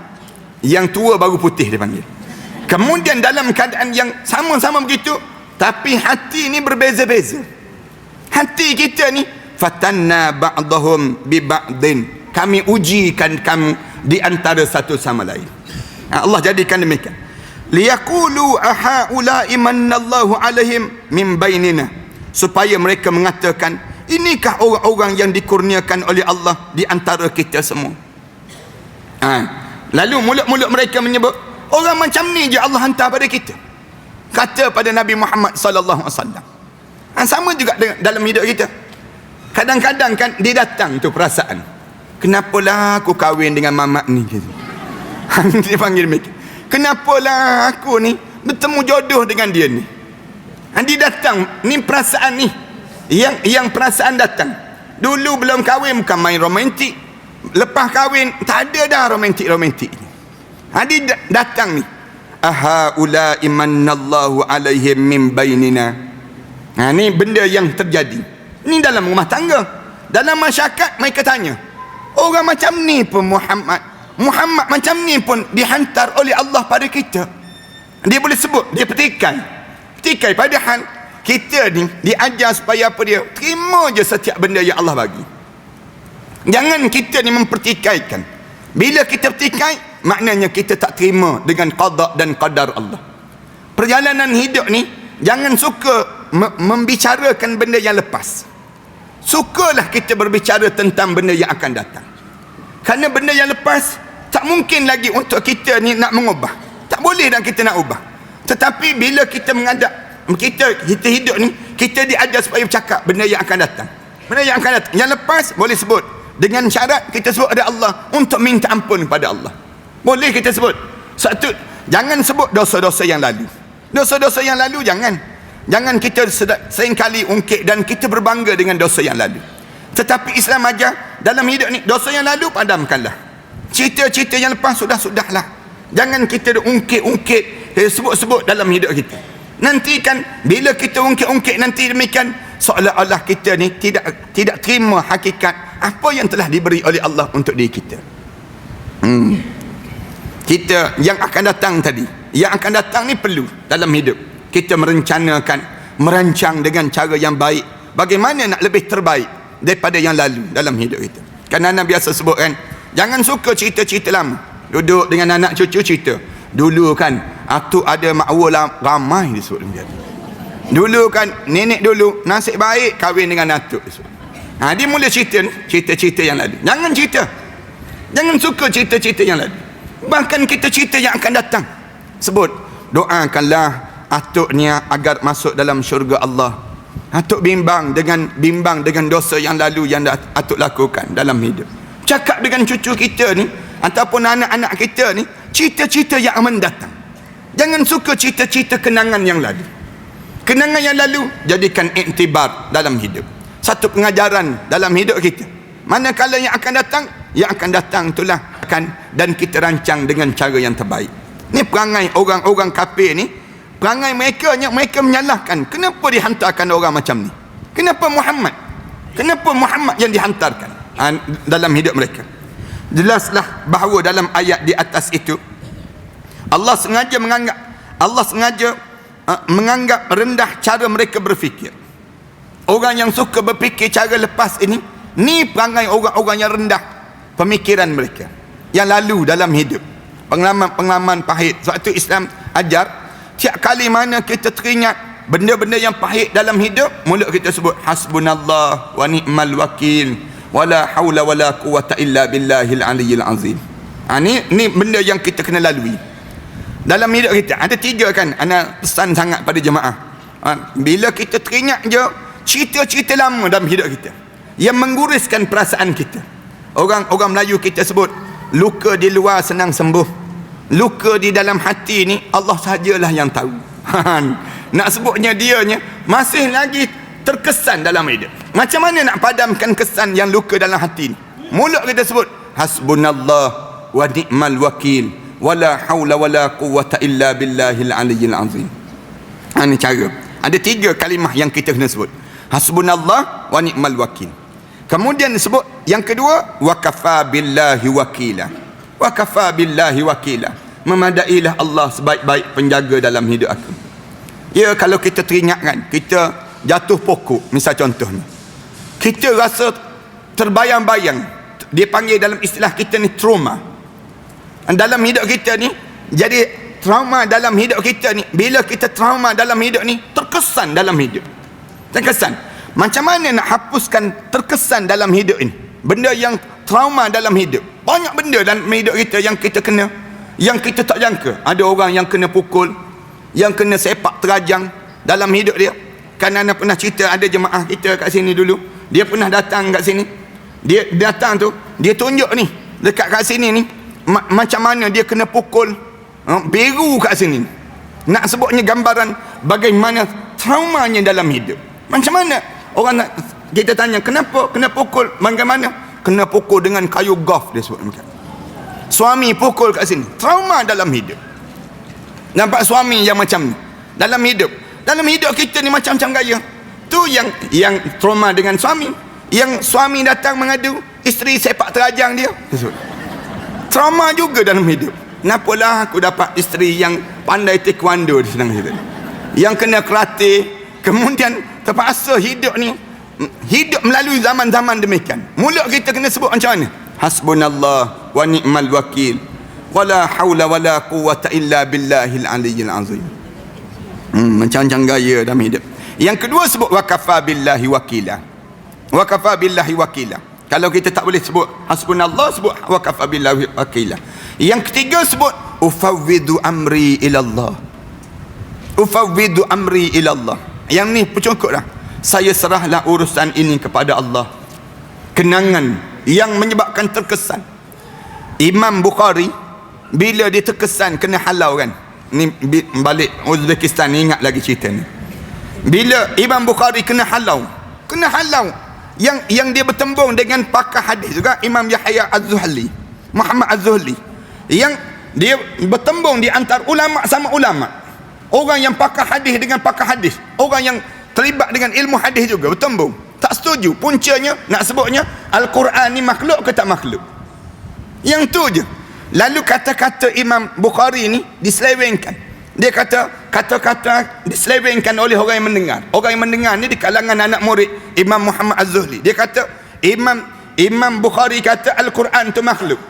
yang tua baru putih dipanggil. Kemudian dalam keadaan yang sama-sama begitu, tapi hati ni berbeza-beza. Hati kita ni fatanna ba'dahum bi ba'din, kami ujikan kamu di antara satu sama lain. Allah jadikan demikian. Liyaqulu ahaula'i manallahu alaihim min bainina, supaya mereka mengatakan, inikah orang-orang yang dikurniakan oleh Allah di antara kita semua. Lalu mulut-mulut mereka menyebut, orang macam ni je Allah hantar pada kita. Kata pada Nabi Muhammad sallallahu alaihi wasallam. Sama juga dalam hidup kita. Kadang-kadang kan dia datang tu perasaan, kenapalah aku kahwin dengan mamat ni gitu. Dia panggil mereka, kenapalah aku ni bertemu jodoh dengan dia ni. Dia datang ni perasaan ni, yang perasaan datang. Dulu belum kahwin bukan main romantik, lepas kahwin tak ada dah romantik-romantik. Dia datang ni, ahaula imanallahu alaihim min bainina. Ni benda yang terjadi. Ni dalam rumah tangga, dalam masyarakat mereka tanya, orang macam ni pun Muhammad macam ni pun dihantar oleh Allah pada kita. Dia boleh sebut, dia petikai, padahal kita ni diajar supaya apa dia? Terima je setiap benda yang Allah bagi. Jangan kita ni mempertikaikan. Bila kita petikai, maknanya kita tak terima dengan qada dan qadar Allah. Perjalanan hidup ni jangan suka membicarakan benda yang lepas. Sukalah kita berbicara tentang benda yang akan datang. Kerana benda yang lepas tak mungkin lagi untuk kita ni nak mengubah. Tak boleh dan kita nak ubah. Tetapi bila kita menghadap, kita hidup ni, kita diajar supaya bercakap benda yang akan datang. Benda yang akan datang. Yang lepas boleh sebut dengan syarat kita sebut ada Allah untuk minta ampun kepada Allah. Boleh kita sebut. Satu, jangan sebut dosa-dosa yang lalu. Dosa-dosa yang lalu jangan kita seringkali ungkit dan kita berbangga dengan dosa yang lalu. Tetapi Islam ajar dalam hidup ni, dosa yang lalu padamkanlah. Cerita-cerita yang lepas sudah-sudahlah. Jangan kita ungkit-ungkit, sebut-sebut dalam hidup kita. Nanti kan bila kita ungkit-ungkit nanti demikian, seolah-olah kita ni tidak terima hakikat apa yang telah diberi oleh Allah untuk diri kita. Kita yang akan datang tadi, yang akan datang ni perlu dalam hidup kita merancang dengan cara yang baik, bagaimana nak lebih terbaik daripada yang lalu dalam hidup kita. Kan anak biasa sebut kan, jangan suka cerita-cerita lama. Duduk dengan anak cucu cerita, dulu kan atuk ada makwa ramai disebut dia. Dulu kan nenek dulu nasib baik kahwin dengan atuk disebut. Dia mula cerita-cerita yang lalu. Jangan cerita, jangan suka cerita-cerita yang lalu. Bahkan kita cerita yang akan datang. Sebut, doakanlah atuk ni agar masuk dalam syurga Allah. Atuk bimbang dengan dosa yang lalu yang atuk lakukan dalam hidup. Cakap dengan cucu kita ni ataupun anak-anak kita ni cerita-cerita yang akan datang. Jangan suka cerita-cerita kenangan yang lalu. Kenangan yang lalu jadikan iktibar dalam hidup, satu pengajaran dalam hidup kita. Manakala yang akan datang itulah dan kita rancang dengan cara yang terbaik. Ni perangai orang-orang kafir ni, perangai mereka menyalahkan kenapa dihantarkan orang macam ni, kenapa Muhammad yang dihantarkan dalam hidup mereka. Jelaslah bahawa dalam ayat di atas itu Allah sengaja menganggap rendah cara mereka berfikir. Orang yang suka berfikir cara lepas ini, ni perangai orang-orang yang rendah pemikiran mereka yang lalu dalam hidup, pengalaman pahit. Sebab itu Islam ajar tiap kali mana kita teringat benda-benda yang pahit dalam hidup, mulut kita sebut hasbunallah wa ni'mal wakil wala haula wala quwata illa billahil aliyyil azim. Ni benda yang kita kena lalui dalam hidup kita. Ada 3 kan, ana pesan sangat pada jemaah. Bila kita teringat je cerita-cerita lama dalam hidup kita yang mengguriskan perasaan kita. Orang Melayu kita sebut, luka di luar senang sembuh, luka di dalam hati ni Allah sahajalah yang tahu. Nak sebutnya dianya masih lagi terkesan dalam hidup. Macam mana nak padamkan kesan yang luka dalam hati ni? Mulut kita sebut hasbunallah wa ni'mal wakil wala haula wala quwata illa billahil aliyyil azim. Ini cara. Ada 3 kalimah yang kita kena sebut. Hasbunallah wa ni'mal wakil. Kemudian disebut yang kedua, wa kafa billahi wakila. Wa kafa billahi wakila. Memadailah Allah sebaik-baik penjaga dalam hidup aku. Ya, kalau kita teringat kan, kita jatuh pokok, misal contohnya, kita rasa terbayang-bayang, dia panggil dalam istilah kita ni trauma. Dalam hidup kita ni, jadi trauma dalam hidup kita ni, bila kita trauma dalam hidup ni, terkesan dalam hidup. Terkesan. Macam mana nak hapuskan terkesan dalam hidup ini? Benda yang trauma dalam hidup. Banyak benda dalam hidup kita yang kita kena, yang kita tak jangka. Ada orang yang kena pukul, yang kena sepak terajang dalam hidup dia. Kan anda pernah cerita, ada jemaah kita kat sini dulu, dia pernah datang kat sini. Dia datang tu, dia tunjuk ni dekat kat sini ni, macam mana dia kena pukul beru kat sini. Nak sebutnya gambaran bagaimana traumanya dalam hidup. Macam mana orang nak, kita tanya kenapa kena pukul, bagaimana kena pukul dengan kayu golf, dia sebut macam. Suami pukul kat sini, trauma dalam hidup. Nampak suami yang macam ni dalam hidup. Dalam hidup kita ni macam-macam gaya. Tu yang trauma dengan suami. Yang suami datang mengadu, isteri sepak terajang dia, trauma juga dalam hidup. Kenapalah aku dapat isteri yang pandai taekwondo di senang hidup, yang kena karate, kemudian terpaksa hidup ni, hidup melalui zaman-zaman demikian. Mulut kita kena sebut macam mana? Hasbunallah wa ni'mal wakil wala haula wala quwata illa billahil aliyyil azim. Macam-macam gaya dalam hidup. Yang kedua sebut wa kafa billahi wakila. Wa kafa billahi wakila. Kalau kita tak boleh sebut hasbunallah, sebut wa kafa billahi wakila. Yang ketiga sebut ufawwidu amri ilallah. Ufawwidu amri ilallah. Yang ni cukup dah. Saya serahlah urusan ini kepada Allah. Kenangan yang menyebabkan terkesan. Imam Bukhari bila dia terkesan kena halau kan. Ni balik Uzbekistan ni, ingat lagi cerita ni. Bila Imam Bukhari kena halau yang dia bertembung dengan pakar hadis juga, Imam Yahya Az-Zuhli, Muhammad Az-Zuhli, yang dia bertembung di antara ulama sama ulama. Orang yang pakar hadis dengan pakar hadis, orang yang terlibat dengan ilmu hadis juga bertembung. Tak setuju. Puncanya nak sebutnya Al-Quran ni makhluk ke tak makhluk. Yang tu je. Lalu kata-kata Imam Bukhari ni diselewengkan. Dia kata kata-kata diselewengkan oleh orang yang mendengar. Orang yang mendengar ni di kalangan anak murid Imam Muhammad Az-Zuhli. Dia kata Imam Bukhari kata Al-Quran tu makhluk.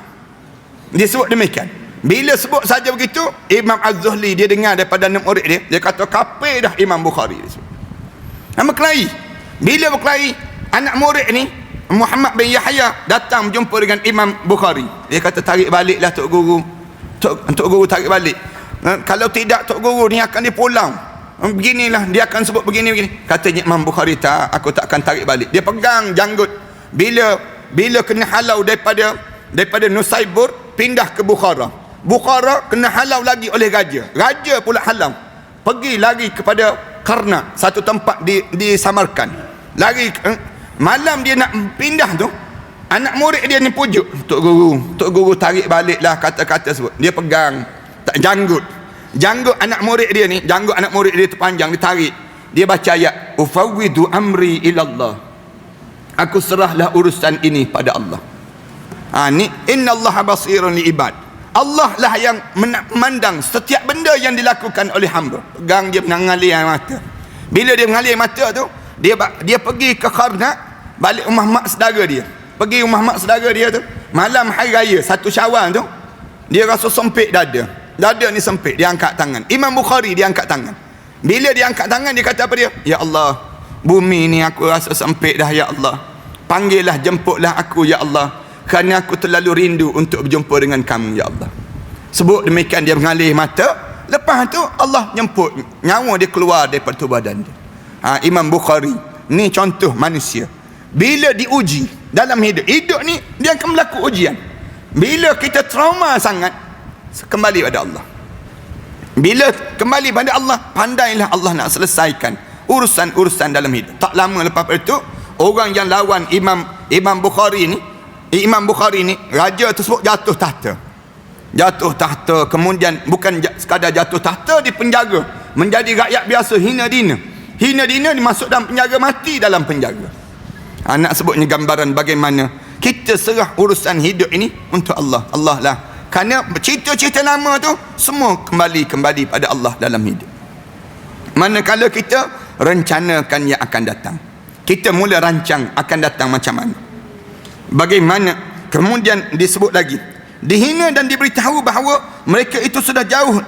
Dia sebut demikian. Bila sebut saja begitu, Imam Az-Zuhli dia dengar daripada anak murid dia kata kafir dah Imam Bukhari. Dia sebut. Nama kelahi. Bila berkelahi, anak murid ni Muhammad bin Yahya datang berjumpa dengan Imam Bukhari. Dia kata tarik baliklah Tok Guru. Tok Guru tarik balik. Kalau tidak Tok Guru ni akan dipulang. Beginilah dia akan sebut begini. Katanya Imam Bukhari, tak, aku tak akan tarik balik. Dia pegang janggut. Bila kena halau daripada Nusaibur pindah ke Bukhara. Bukhara kena halau lagi oleh raja. Raja pula halau. Pergi lagi kepada Karna, satu tempat di Samarkand. Lagi malam dia nak pindah tu, anak murid dia ni pujuk, Tok Guru tarik baliklah kata-kata sebut. Dia pegang janggut anak murid dia ni, janggut anak murid dia terpanjang, ditarik. Dia baca ayat, ufawwidu amri ilallah, aku serahlah urusan ini pada Allah. Ni innallaha basirun li ibad. Allah lah yang memandang setiap benda yang dilakukan oleh hamba. Pegang dia mengalir air mata. Bila dia mengalir mata tu, dia pergi ke Karna, balik rumah mak saudara dia. Pergi rumah mak saudara dia tu, malam hari raya 1 Syawal tu, dia rasa sempit dada. Dada ni sempit, dia angkat tangan. Imam Bukhari dia angkat tangan. Bila dia angkat tangan, dia kata apa dia? Ya Allah, bumi ni aku rasa sempit dah ya Allah. Panggillah, jemputlah aku ya Allah. Kerana aku terlalu rindu untuk berjumpa dengan kamu ya Allah. Sebut demikian dia mengalih mata. Lepas tu Allah jemput, nyawa dia keluar daripada tubuh badan dia. Imam Bukhari ni contoh manusia. Bila diuji dalam hidup ni dia akan berlaku ujian. Bila kita trauma sangat, kembali pada Allah. Bila kembali pada Allah, pandailah Allah nak selesaikan urusan-urusan dalam hidup. Tak lama lepas itu, orang yang lawan Imam Bukhari ni, raja tersebut jatuh tahta. Kemudian bukan sekadar jatuh tahta, dipenjara, menjadi rakyat biasa, hina dina dimasuk dalam penjara, mati dalam penjara. Nak sebutnya gambaran bagaimana kita serah urusan hidup ini untuk Allah lah. Kerana cerita-cerita lama tu semua kembali pada Allah dalam hidup. Manakala kita rencanakan yang akan datang, kita mula rancang akan datang macam mana. Bagaimana kemudian disebut lagi, dihina dan diberitahu bahawa mereka itu sudah jauh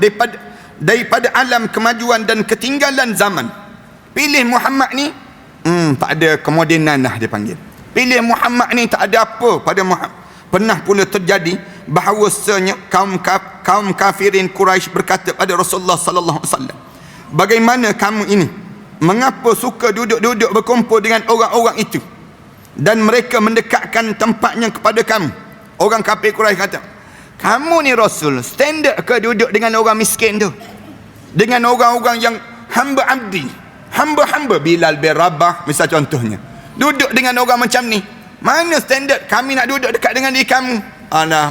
daripada alam kemajuan dan ketinggalan zaman. Pilih Muhammad ni tak ada kemodenan lah dia panggil. Pilih Muhammad ni tak ada apa pada Muhammad. Pernah pula terjadi bahawasanya kaum kafirin Quraisy berkata pada Rasulullah sallallahu alaihi wasallam, bagaimana kamu ini, mengapa suka duduk-duduk berkumpul dengan orang-orang itu dan mereka mendekatkan tempatnya kepada kamu? Orang kafir Quraisy kata, kamu ni Rasul, standard ke duduk dengan orang miskin tu, dengan orang-orang yang hamba Bilal bin Rabah misal contohnya, duduk dengan orang macam ni? Mana standard kami nak duduk dekat dengan diri kamu?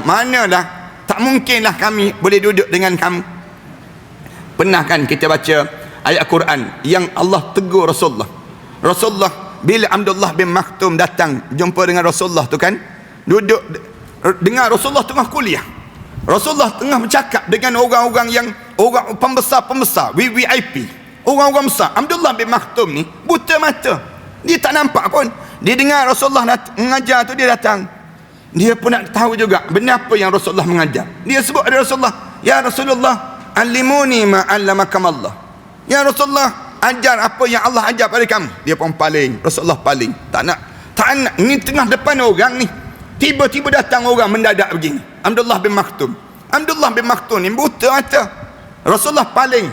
Manalah, tak mungkinlah kami boleh duduk dengan kamu. Pernah kan kita baca ayat Quran yang Allah tegur Rasulullah bila Abdullah bin Maktum datang jumpa dengan Rasulullah tu kan, duduk dengar Rasulullah tengah kuliah, Rasulullah tengah bercakap dengan orang-orang yang orang pembesar VIP, orang-orang besar. Abdullah bin Maktum ni buta mata, dia tak nampak pun. Dia dengar Rasulullah mengajar tu, dia datang. Dia pun nak tahu juga benda apa yang Rasulullah mengajar. Dia sebut ada Rasulullah, ya Rasulullah, allimuni ma 'allamakum Allah. Ya Rasulullah, ajar apa yang Allah ajar pada kamu. Dia pun paling, Rasulullah paling. Tak nak. Ni tengah depan orang ni, tiba-tiba datang orang mendadak begini. Abdullah bin Maktum ni buta mata. Rasulullah paling.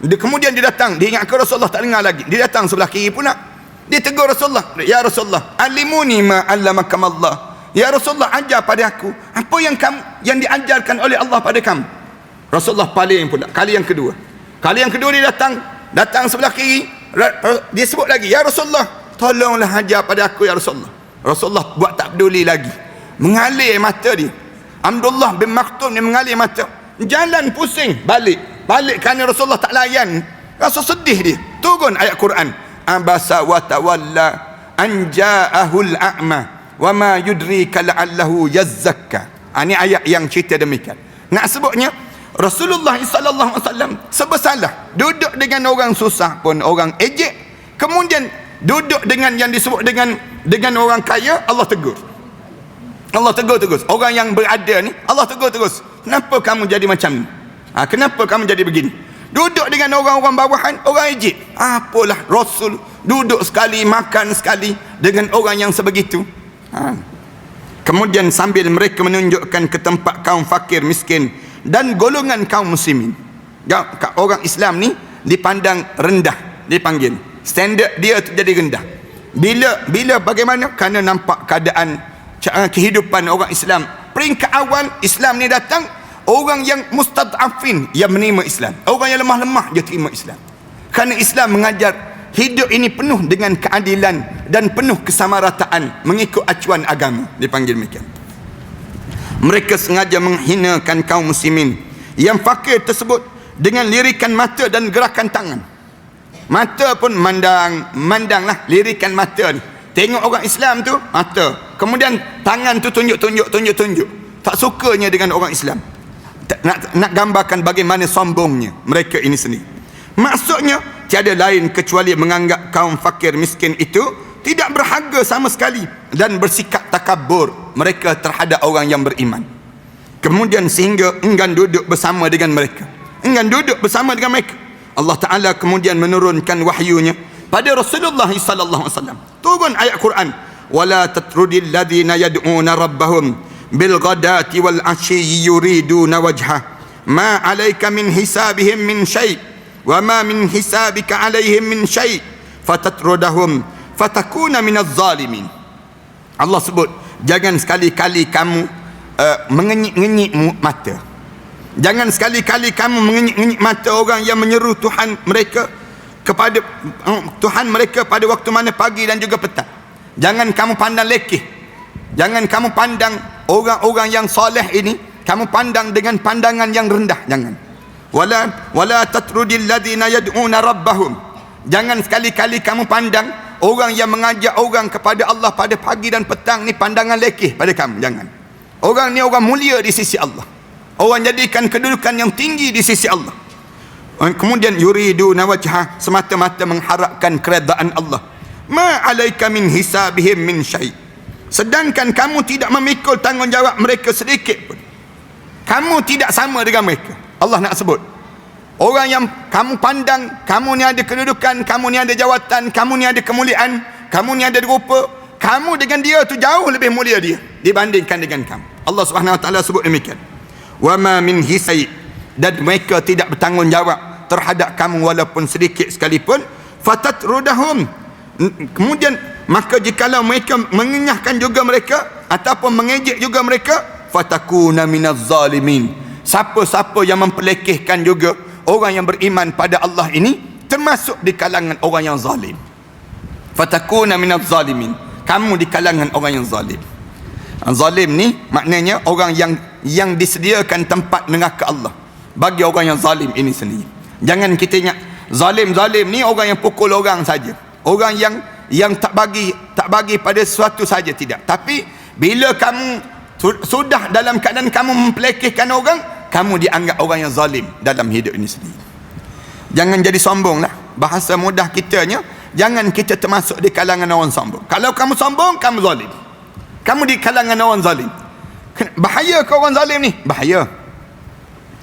Kemudian dia datang, dia ingat ke Rasulullah tak dengar lagi. Dia datang sebelah kiri pula. Dia tegur Rasulullah, ya Rasulullah, alimuni ma 'allamakum Allah. Ya Rasulullah, ajar pada aku apa yang diajarkan oleh Allah pada kamu. Rasulullah paling pula. Kali yang kedua dia datang sebelah kiri. Dia sebut lagi, ya Rasulullah, tolonglah ajar pada aku ya Rasulullah. Rasulullah buat tak peduli lagi, mengalir mata dia. Abdullah bin Maktum ni mengalir mata, jalan pusing balik kerana Rasulullah tak layan. Rasa sedih dia. Turun ayat Quran, abasa wa tawalla an ja'ahul a'ma wa ma yudrika la'allahu yazzakka. Ini ayat yang cerita demikian. Nak sebutnya Rasulullah sallallahu alaihi wasallam sebesalah duduk dengan orang susah pun orang ejek, kemudian duduk dengan yang disebut dengan orang kaya, Allah tegur. Allah tegur terus. Orang yang berada ni Allah tegur terus. Kenapa kamu jadi macam ni? Kenapa kamu jadi begini? Duduk dengan orang-orang bawahan, orang ejek. Apalah Rasul duduk sekali, makan sekali dengan orang yang sebegitu. Kemudian sambil mereka menunjukkan ke tempat kaum fakir miskin dan golongan kaum muslimin. Orang Islam ni dipandang rendah, dipanggil. Standard dia tu jadi rendah. Bila bagaimana? Kerana nampak keadaan kehidupan orang Islam. Peringkat awal Islam ni datang, orang yang mustad'afin yang menerima Islam. Orang yang lemah-lemah dia terima Islam. Kerana Islam mengajar hidup ini penuh dengan keadilan dan penuh kesamarataan mengikut acuan agama. Dipanggil demikian. Mereka sengaja menghinakan kaum muslimin yang fakir tersebut dengan lirikan mata dan gerakan tangan. Mata pun mandanglah lirikan mata ni. Tengok orang Islam tu mata, kemudian tangan tu tunjuk. Tak sukanya dengan orang Islam. Nak gambarkan bagaimana sombongnya mereka ini sendiri. Maksudnya tiada lain kecuali menganggap kaum fakir miskin itu tidak berharga sama sekali dan bersikap takabur mereka terhadap orang yang beriman. Kemudian sehingga enggan duduk bersama dengan mereka. Allah Ta'ala kemudian menurunkan wahyunya pada Rasulullah sallallahu alaihi wasallam. Turun ayat Quran, wala tatrudil ladzina yad'una rabbahum bil ghadati wal ashyi yuriduna wajha ma 'alaika min hisabihim min syai' wa ma min hisabika 'alaihim min syai' fatatrudahum fatakuna minaz zalimin. Allah sebut, jangan sekali-kali kamu mengenyik-ngenyik mata. Jangan sekali-kali kamu mengenyik-ngenyik mata orang yang menyeru Tuhan mereka kepada Tuhan mereka pada waktu mana pagi dan juga petang. Jangan kamu pandang lekeh. Jangan kamu pandang orang-orang yang soleh ini, kamu pandang dengan pandangan yang rendah. Jangan. Wala tatrudil ladzina yad'una rabbahum. Jangan sekali-kali kamu pandang orang yang mengajak orang kepada Allah pada pagi dan petang ni pandangan lekeh pada kamu. Jangan. Orang ni orang mulia di sisi Allah. Orang jadikan kedudukan yang tinggi di sisi Allah. Kemudian yuriduna wajha, semata-mata mengharapkan keredaan Allah. Ma 'alaika min hisabihim min syai'. Sedangkan kamu tidak memikul tanggungjawab mereka sedikit pun. Kamu tidak sama dengan mereka. Allah nak sebut orang yang kamu pandang, kamu ni ada kedudukan, kamu ni ada jawatan, kamu ni ada kemuliaan, kamu ni ada rupa, kamu dengan dia tu jauh lebih mulia dia dibandingkan dengan kamu. Allah Subhanahu Wa Taala sebut demikian. Wa ma min hisai', dan mereka tidak bertanggungjawab terhadap kamu walaupun sedikit sekalipun. Fatatrudahum, kemudian maka jikalau mereka mengenyahkan juga mereka ataupun mengejek juga mereka, fatakuna minaz zalimin. Siapa-siapa yang mempelekehkan juga orang yang beriman pada Allah ini termasuk di kalangan orang yang zalim. Fatakuna minaz zalimin, kamu di kalangan orang yang zalim. Zalim ni maknanya orang yang disediakan tempat neraka Allah bagi orang yang zalim ini sendiri. Jangan kita ingat zalim ni orang yang pukul orang saja, orang yang tak bagi pada sesuatu saja, tidak. Tapi bila kamu sudah dalam keadaan kamu mempelekehkan orang, kamu dianggap orang yang zalim dalam hidup ini sendiri. Jangan jadi sombonglah. Bahasa mudah kitanya, jangan kita termasuk di kalangan orang sombong. Kalau kamu sombong, kamu zalim. Kamu di kalangan orang zalim. Bahaya ke orang zalim ni? Bahaya.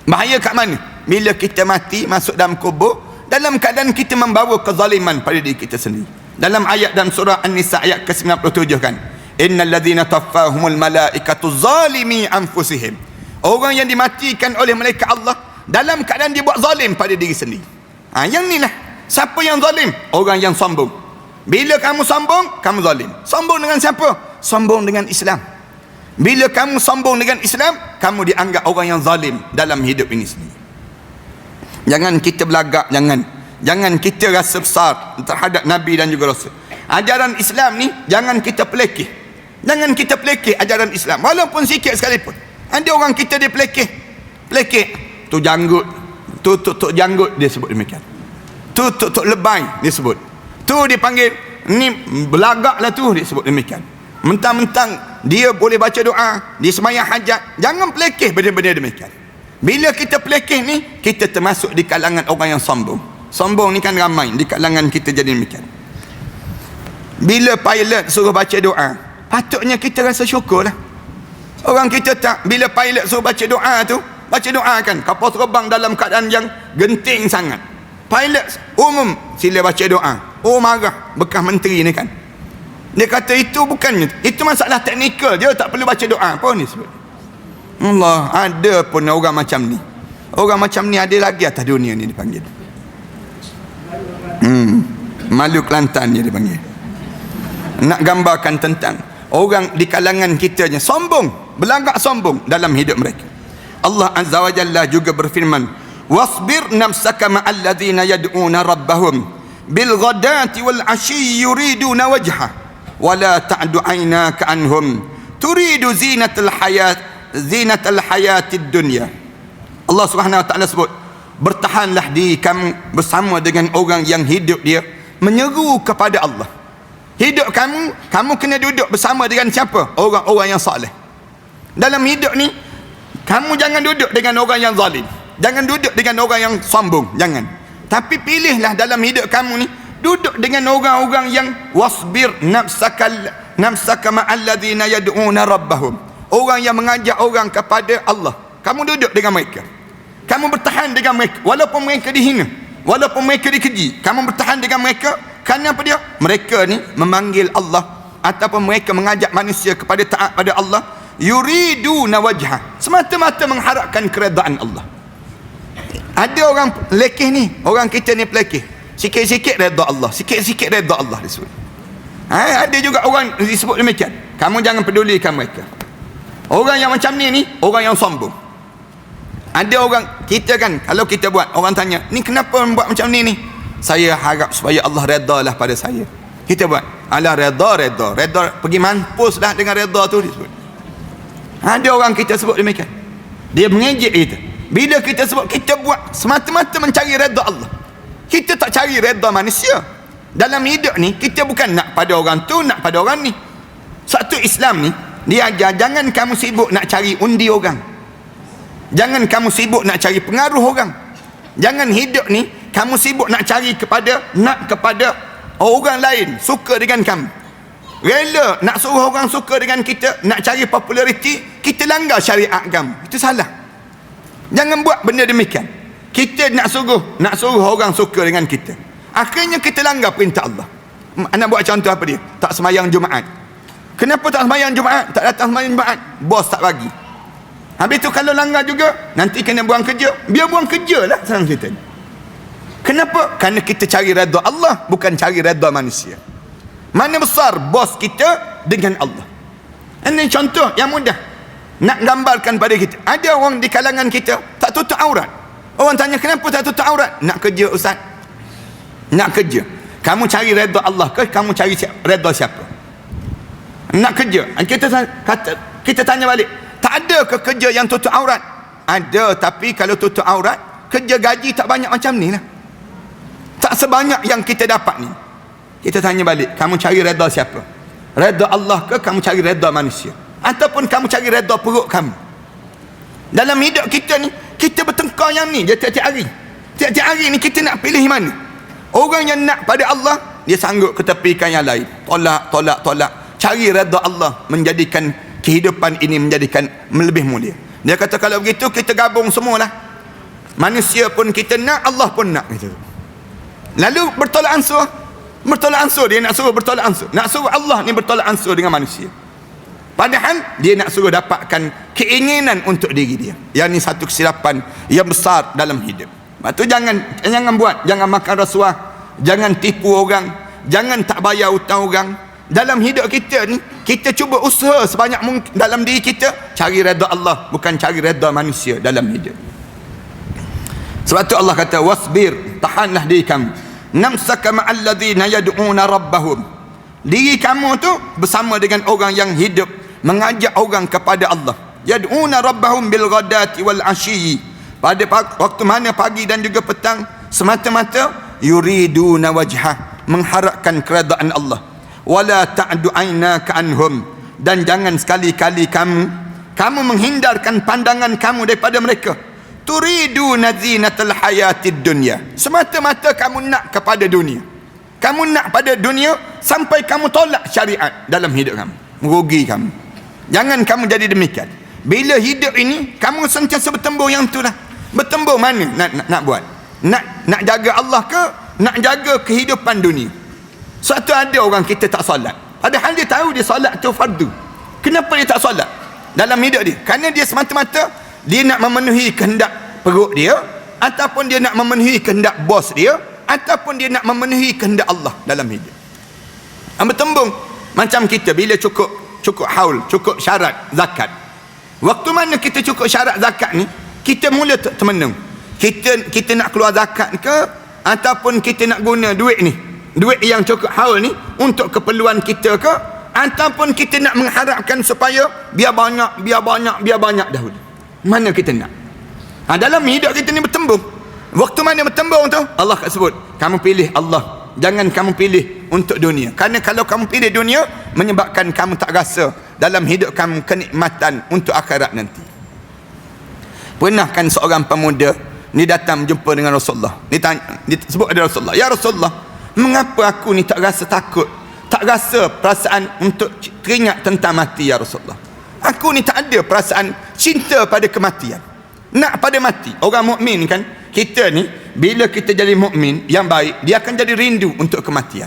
Bahaya kat mana? Bila kita mati masuk dalam kubur dalam keadaan kita membawa kezaliman pada diri kita sendiri. Dalam ayat dalam surah An-Nisa ayat ke-97 kan, innal ladzina taffahumul malaikatu zalimi anfusihim. Orang yang dimatikan oleh malaikat Allah dalam keadaan dia buat zalim pada diri sendiri. Yang ni lah. Siapa yang zalim? Orang yang sombong. Bila kamu sombong, kamu zalim. Sombong dengan siapa? Sombong dengan Islam. Bila kamu sombong dengan Islam, kamu dianggap orang yang zalim dalam hidup ini sendiri. Jangan kita belagak, jangan kita rasa besar terhadap Nabi dan juga Rasul. Ajaran Islam ni jangan kita pelekeh. Jangan kita pelekeh ajaran Islam walaupun sikit sekalipun. Ada orang kita dia pelekeh tu janggut, tu janggut dia sebut demikian. Tu lebay dia sebut. Tu dipanggil Ni belagaklah tu dia sebut demikian. Mentang-mentang dia boleh baca doa, dia sembahyang hajat. Jangan pelekeh benda-benda demikian. Bila kita pelekeh ni, kita termasuk di kalangan orang yang sombong. Sombong ni kan ramai di kalangan kita jadi demikian. Bila pilot suruh baca doa, patutnya kita rasa syukur lah. Orang kita tak, bila pilot suruh baca doa tu, baca doa kan, kapal terbang dalam keadaan yang genting sangat. Pilot umum sila baca doa. Oh marah bekas menteri ni kan. Dia kata itu bukannya, itu masalah teknikal, dia tak perlu baca doa pun ni sebut. Allah, ada pun orang macam ni. Orang macam ni ada lagi atas dunia ni dipanggil. Malu Kelantan dia dipanggil. Nak gambarkan tentang orang di kalangan kita je sombong, belagak sombong dalam hidup mereka. Allah Azza wa Jalla juga berfirman, wasbir nafsaka ma'al ladzina yad'una rabbahum bil ghadati wal 'ashyi yuriduna wajha wa la ta'du 'aynaka anhum turidu zinatal hayatid dunya. Allah Subhanahu wa taala sebut, bertahanlah di kamu bersama dengan orang yang hidup dia menyeru kepada Allah. Hidup kamu kena duduk bersama dengan siapa? Orang-orang yang saleh. Dalam hidup ni kamu jangan duduk dengan orang yang zalim, jangan duduk dengan orang yang sombong, jangan. Tapi pilihlah dalam hidup kamu ni duduk dengan orang-orang yang wasbir nafsaka ma'al ladzina yad'una rabbahum. Orang yang mengajak orang kepada Allah. Kamu duduk dengan mereka. Kamu bertahan dengan mereka walaupun mereka dihina, walaupun mereka dikeji. Kamu bertahan dengan mereka kerana apa dia? Mereka ni memanggil Allah ataupun mereka mengajak manusia kepada taat pada Allah, yuriduna wajha, semata-mata mengharapkan keredaan Allah. Ada orang lekeh ni, orang kita ni pelekeh. Sikit-sikit redha Allah, sikit-sikit redha Allah disebut. Ada juga orang disebut demikian. Kamu jangan pedulikan mereka. Orang yang macam ni orang yang sombong. Ada orang kita kan, kalau kita buat, orang tanya, ni kenapa buat macam ni? Saya harap supaya Allah redha lah pada saya. Kita buat, alah redha, pergi mampus dah dengan redha tu disebut. Ada orang kita sebut demikian. Dia mengejek kita. Bila kita sebut, kita buat semata-mata mencari redha Allah. Kita tak cari redha manusia. Dalam hidup ni kita bukan nak pada orang tu, nak pada orang ni. Satu Islam ni dia ajar, jangan kamu sibuk nak cari undi orang, jangan kamu sibuk nak cari pengaruh orang. Jangan hidup ni kamu sibuk nak cari kepada orang lain suka dengan kamu. Rela nak suruh orang suka dengan kita, nak cari populariti, kita langgar syariat kamu. Itu salah. Jangan buat benda demikian. Kita nak suruh orang suka dengan kita, akhirnya kita langgar perintah Allah. Anak buat contoh apa dia? Tak semayang Jumaat. Kenapa tak semayang Jumaat? Tak datang semayang Jumaat, bos tak bagi. Habis tu kalau langgar juga, nanti kena buang kerja. Biar buang kerja lah, senang cerita. Kenapa? Kerana kita cari redha Allah, bukan cari redha manusia. Mana besar bos kita dengan Allah. Ini contoh yang mudah nak gambarkan pada kita. Ada orang di kalangan kita tak tutup aurat. Orang tanya, kenapa tak tutup aurat? Nak kerja ustaz. Nak kerja. Kamu cari redha Allah ke kamu cari redha siapa? Nak kerja. Kita tanya balik, tak ada ke kerja yang tutup aurat? Ada, tapi kalau tutup aurat, kerja gaji tak banyak macam ni lah. Tak sebanyak yang kita dapat ni. Kita tanya balik, kamu cari redha siapa? Redha Allah ke kamu cari redha manusia? Ataupun kamu cari redha perut kamu? Dalam hidup kita ni, kita bertengkar yang ni je tiap-tiap hari. Tiap-tiap hari ni kita nak pilih mana? Orang yang nak pada Allah, dia sanggup ketepikan yang lain. Tolak. Cari redha Allah, menjadikan kehidupan ini menjadikan lebih mulia. Dia kata kalau begitu kita gabung semualah. Manusia pun kita nak, Allah pun nak gitu. Lalu bertolak ansur dia nak suruh bertolak ansur. Nak suruh Allah ni bertolak ansur dengan manusia. Padahal dia nak suruh dapatkan keinginan untuk diri dia. Yang ni satu kesilapan yang besar dalam hidup. Lepas tu jangan buat, jangan makan rasuah, jangan tipu orang, jangan tak bayar hutang orang. Dalam hidup kita ni, kita cuba usaha sebanyak mungkin dalam diri kita cari redha Allah, bukan cari redha manusia dalam hidup. Sebab tu Allah kata, wasbir, tahanlah diri kamu, namsaka ma'al ladzina yad'una rabbahum. Diri kamu tu bersama dengan orang yang hidup mengajak orang kepada Allah. Yad'una rabbahum bil ghadati wal 'ashyi. Pada waktu mana pagi dan juga petang, semata-mata yuriduna wajhah, mengharapkan keredaan Allah. Wala ta'du aynaka anhum, dan jangan sekali-kali kamu menghindarkan pandangan kamu daripada mereka. Turidu nazinatal hayatid dunya, semata-mata kamu nak kepada dunia. Kamu nak pada dunia sampai kamu tolak syariat dalam hidup kamu, merugi kamu. Jangan kamu jadi demikian. Bila hidup ini kamu sentiasa bertembur yang tu lah. Bertembur mana nak buat? Nak jaga Allah ke nak jaga kehidupan dunia? Suatu ada orang kita tak solat, padahal dia tahu dia solat tu fardu. Kenapa dia tak solat dalam hidup dia? Kerana dia semata-mata dia nak memenuhi kehendak perut dia, ataupun dia nak memenuhi kehendak bos dia, ataupun dia nak memenuhi kehendak Allah dalam hidup. Bertembung macam kita bila cukup haul, cukup syarat zakat. Waktu mana kita cukup syarat zakat ni, kita mula termenung. Kita nak keluar zakat ke, ataupun kita nak guna duit ni, duit yang cukup haul ni untuk keperluan kita ke, ataupun kita nak mengharapkan supaya biar banyak dahulu. Mana kita nak? Dalam hidup kita ni bertembung. Waktu mana bertembung tu, Allah sebut, kamu pilih Allah, jangan kamu pilih untuk dunia. Kerana kalau kamu pilih dunia, menyebabkan kamu tak rasa dalam hidup kamu kenikmatan untuk akhirat nanti. Pernah kan seorang pemuda ni datang jumpa dengan Rasulullah. Dia sebut ada Rasulullah, ya Rasulullah, mengapa aku ni tak rasa takut, tak rasa perasaan untuk teringat tentang mati, ya Rasulullah. Aku ni tak ada perasaan cinta pada kematian, nak pada mati. Orang mukmin kan, kita ni bila kita jadi mukmin yang baik, dia akan jadi rindu untuk kematian,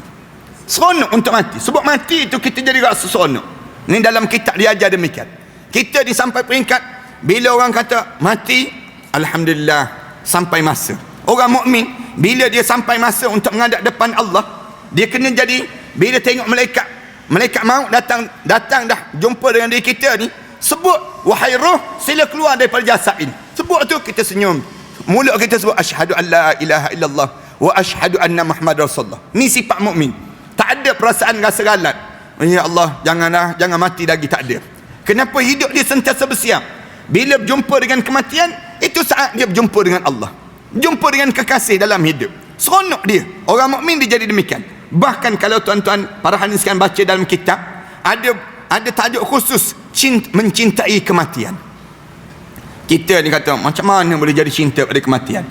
seronok untuk mati. Sebab mati itu kita jadi rasa seronok. Ni dalam kitab diajar demikian. Kita di sampai peringkat bila orang kata mati, alhamdulillah, sampai masa. Orang mukmin bila dia sampai masa untuk menghadap depan Allah, dia kena jadi, bila tengok malaikat maut datang dah jumpa dengan diri kita ni, sebut wahai roh, sila keluar daripada jasad ini. Sebut tu kita senyum, mulut kita sebut asyhadu an la ilaha illallah wa asyhadu anna Muhammad Rasulullah. Ni sifat mukmin. Tak ada perasaan rasa galat, ya Allah jangan mati lagi, tak ada. Kenapa? Hidup dia sentiasa bersiap. Bila berjumpa dengan kematian, itu saat dia berjumpa dengan Allah, jumpa dengan kekasih dalam hidup. Seronok dia. Orang mukmin dia jadi demikian. Bahkan kalau tuan-tuan para hadirin sekalian baca dalam kitab, ada tajuk khusus mencintai kematian. Kita ni kata macam mana boleh jadi cinta pada kematian?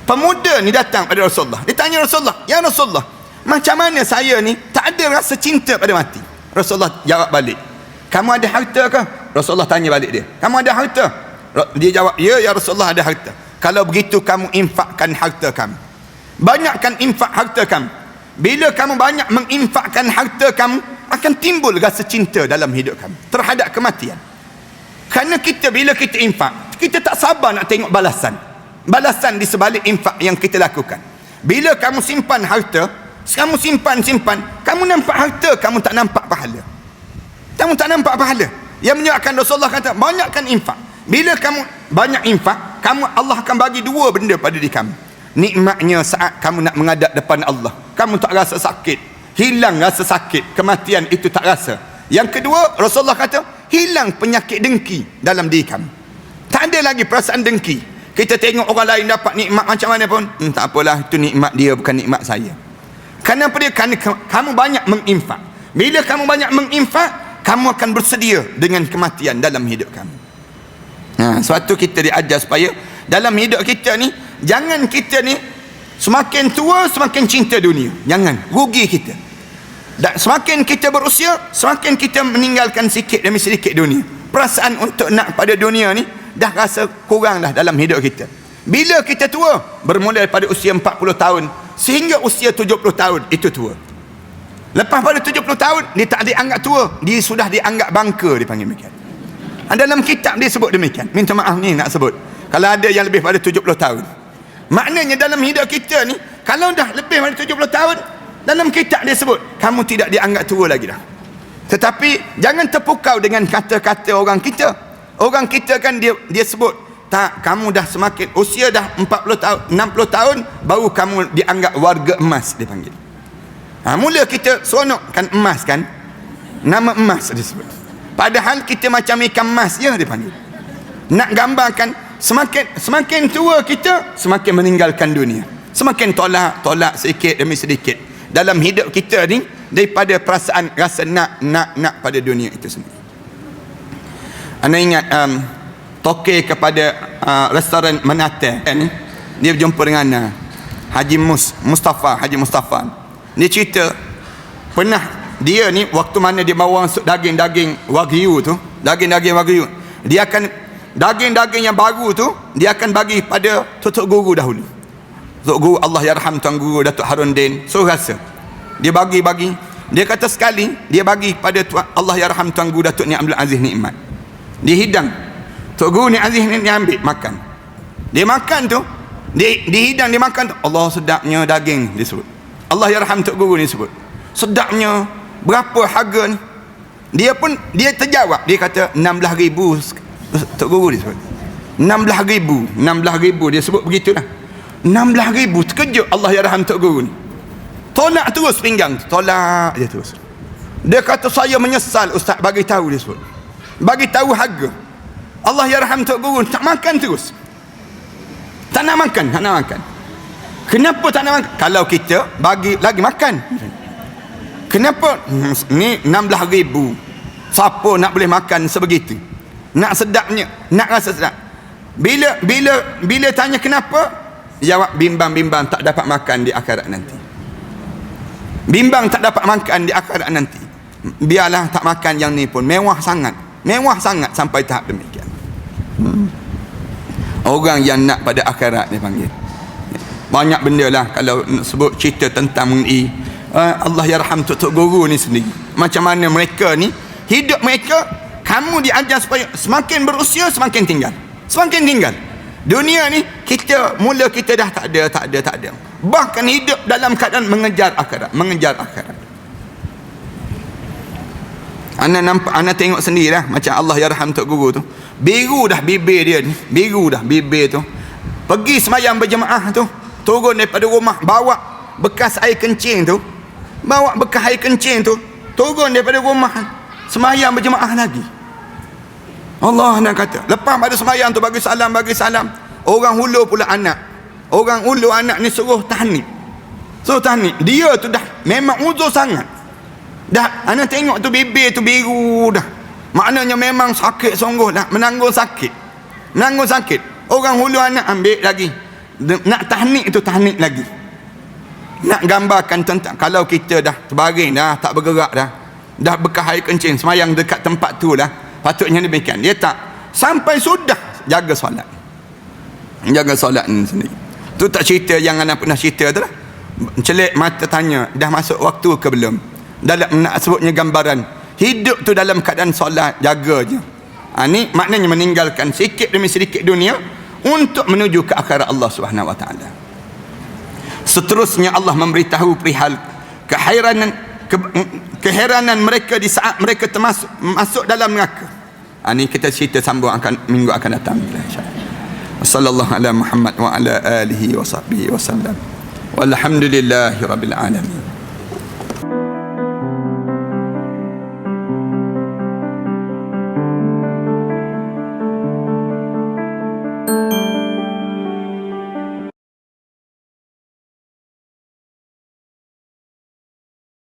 Pemuda ni datang pada Rasulullah, dia tanya Rasulullah, ya Rasulullah, macam mana saya ni tak ada rasa cinta pada mati? Rasulullah jawab balik, kamu ada harta ke? Rasulullah tanya balik dia, kamu ada harta? Dia jawab, ya Rasulullah, ada harta. Kalau begitu kamu infakkan harta kamu, banyakkan infak harta kamu. Bila kamu banyak menginfakkan harta kamu, akan timbul rasa cinta dalam hidup kamu terhadap kematian. Kerana bila kita infak, kita tak sabar nak tengok balasan di sebalik infak yang kita lakukan. Bila kamu simpan harta, kamu simpan, kamu nampak harta, kamu tak nampak pahala. Kamu tak nampak pahala. Yang menyebabkan Rasulullah kata banyakkan infak. Bila kamu banyak infak, Allah akan bagi dua benda pada diri kamu. Nikmatnya saat kamu nak menghadap depan Allah, kamu tak rasa sakit, hilang rasa sakit kematian itu, tak rasa. Yang kedua, Rasulullah kata hilang penyakit dengki dalam diri kamu. Tak ada lagi perasaan dengki. Kita tengok orang lain dapat nikmat macam mana pun, tak apalah, itu nikmat dia, bukan nikmat saya. Kenapa dia? Kerana kamu banyak menginfak. Bila kamu banyak menginfak, kamu akan bersedia dengan kematian dalam hidup kamu. Suatu kita diajar supaya dalam hidup kita ni, jangan kita ni semakin tua semakin cinta dunia. Jangan, rugi kita. Dan semakin kita berusia, semakin kita meninggalkan sikit demi sedikit dunia. Perasaan untuk nak pada dunia ni dah rasa kurang dah dalam hidup kita. Bila kita tua, bermula daripada usia 40 tahun sehingga usia 70 tahun, itu tua. Lepas pada 70 tahun, dia tak dianggap tua, dia sudah dianggap bangka, dipanggil demikian. Dalam kitab dia sebut demikian. Minta maaf ni nak sebut, kalau ada yang lebih pada 70 tahun. Maknanya dalam hidup kita ni, kalau dah lebih pada 70 tahun, dalam kitab dia sebut kamu tidak dianggap tua lagi dah. Tetapi jangan terpukau dengan kata-kata orang kita. Orang kita kan dia sebut, tak, kamu dah semakin usia dah 40 tahun, 60 tahun baru kamu dianggap warga emas, dia panggil. Mula kita seronok kan emas kan, nama emas disebut. Padahal kita macam ikan emas je, dia panggil. Nak gambarkan semakin tua kita, semakin meninggalkan dunia, semakin tolak sedikit demi sedikit. dalam hidup kita ni daripada perasaan rasa nak pada dunia itu sendiri. Anda ingat toke kepada restoran Manhattan ni, dia berjumpa dengan Haji Mustafa. Dia cerita pernah dia ni waktu mana dia bawa masuk daging-daging wagyu tu, dia akan daging-daging yang baru tu dia akan bagi pada Tok Guru dahulu. Tok Guru Allah yarham Tuan Guru Datuk Harun Din. So rasa dia bagi. Dia kata sekali dia bagi pada Allah yarham Tuan Guru Datuk Ni Abdul Aziz Nikmat. Dia hidang. Tok Guru Ni Aziz ni ambil makan. Dia makan tu, dia hidang, dia makan tu. Allah sedapnya daging dia sebut. Allah yarham Tok Guru ni sebut. Sedapnya, berapa harga ni? Dia terjawab, dia kata 16,000 Tok Guru dia sebut. 16,000 dia sebut begitulah. 16,000 terkejut Allah yarham Tok Guru ni. Tolak terus pinggang tu, tolak dia terus. Dia kata saya menyesal ustaz bagi tahu dia sebut. Bagi tahu harga. Allah yarham Tok Guru tak makan terus. Tak nak makan. Kenapa tak nak makan? Kalau kita bagi lagi makan. Kenapa? Ni 16,000. Siapa nak boleh makan sebegitu? Nak sedapnya, nak rasa sedap. Bila tanya kenapa? Jawab bimbang tak dapat makan di akhirat nanti. Bimbang tak dapat makan di akhirat nanti. Biarlah tak makan yang ni pun mewah sangat sampai tahap demikian. Orang yang nak pada akhirat dia panggil. Banyak benda lah kalau sebut cerita tentang mengenai Allah yarham Tok Guru ni sendiri. Macam mana mereka ni hidup mereka, kamu diajar supaya semakin berusia semakin tinggal. Dunia ni kita dah tak ada. Bahkan hidup dalam keadaan mengejar akhirat. Ana tengok sendirilah macam Allah yarham Tok Guru tu. Biru dah bibir dia ni. Tu. Pergi semayang berjemaah tu. Turun daripada rumah bawa bekas air kencing tu. Turun daripada rumah semayang berjemaah lagi. Allah nak kata, lepas pada semayang tu bagi salam. Orang hulu pula anak. Orang hulu anak ni suruh tahnik. Dia tu dah memang uzur sangat. Dah ana tengok tu bibir tu biru dah. Maknanya memang sakit sungguh dah, menanggung sakit. Orang hulu anak ambil lagi. Nak tahnik tu tahnik lagi. Nak gambarkan tentang kalau kita dah terbaring dah, tak bergerak dah bekas air kencing semayang dekat tempat tu dah, patutnya demikian. Dia tak sampai sudah jaga solat ni sendiri. Tu tak cerita yang anda pernah cerita tu lah. Celik mata tanya dah masuk waktu ke belum. Dalam nak sebutnya gambaran hidup tu dalam keadaan solat, jaga je. Ni maknanya meninggalkan sikit demi sedikit dunia untuk menuju ke akhirat Allah Subhanahu wa taala. Seterusnya Allah memberitahu perihal keheranan mereka di saat mereka masuk dalam neraka. Ini kita cerita sambung minggu akan datang insyaallah. Wassallallahu ala Muhammad wa ala alihi wa sahbihi wasallam. Walhamdulillahirabbil alamin.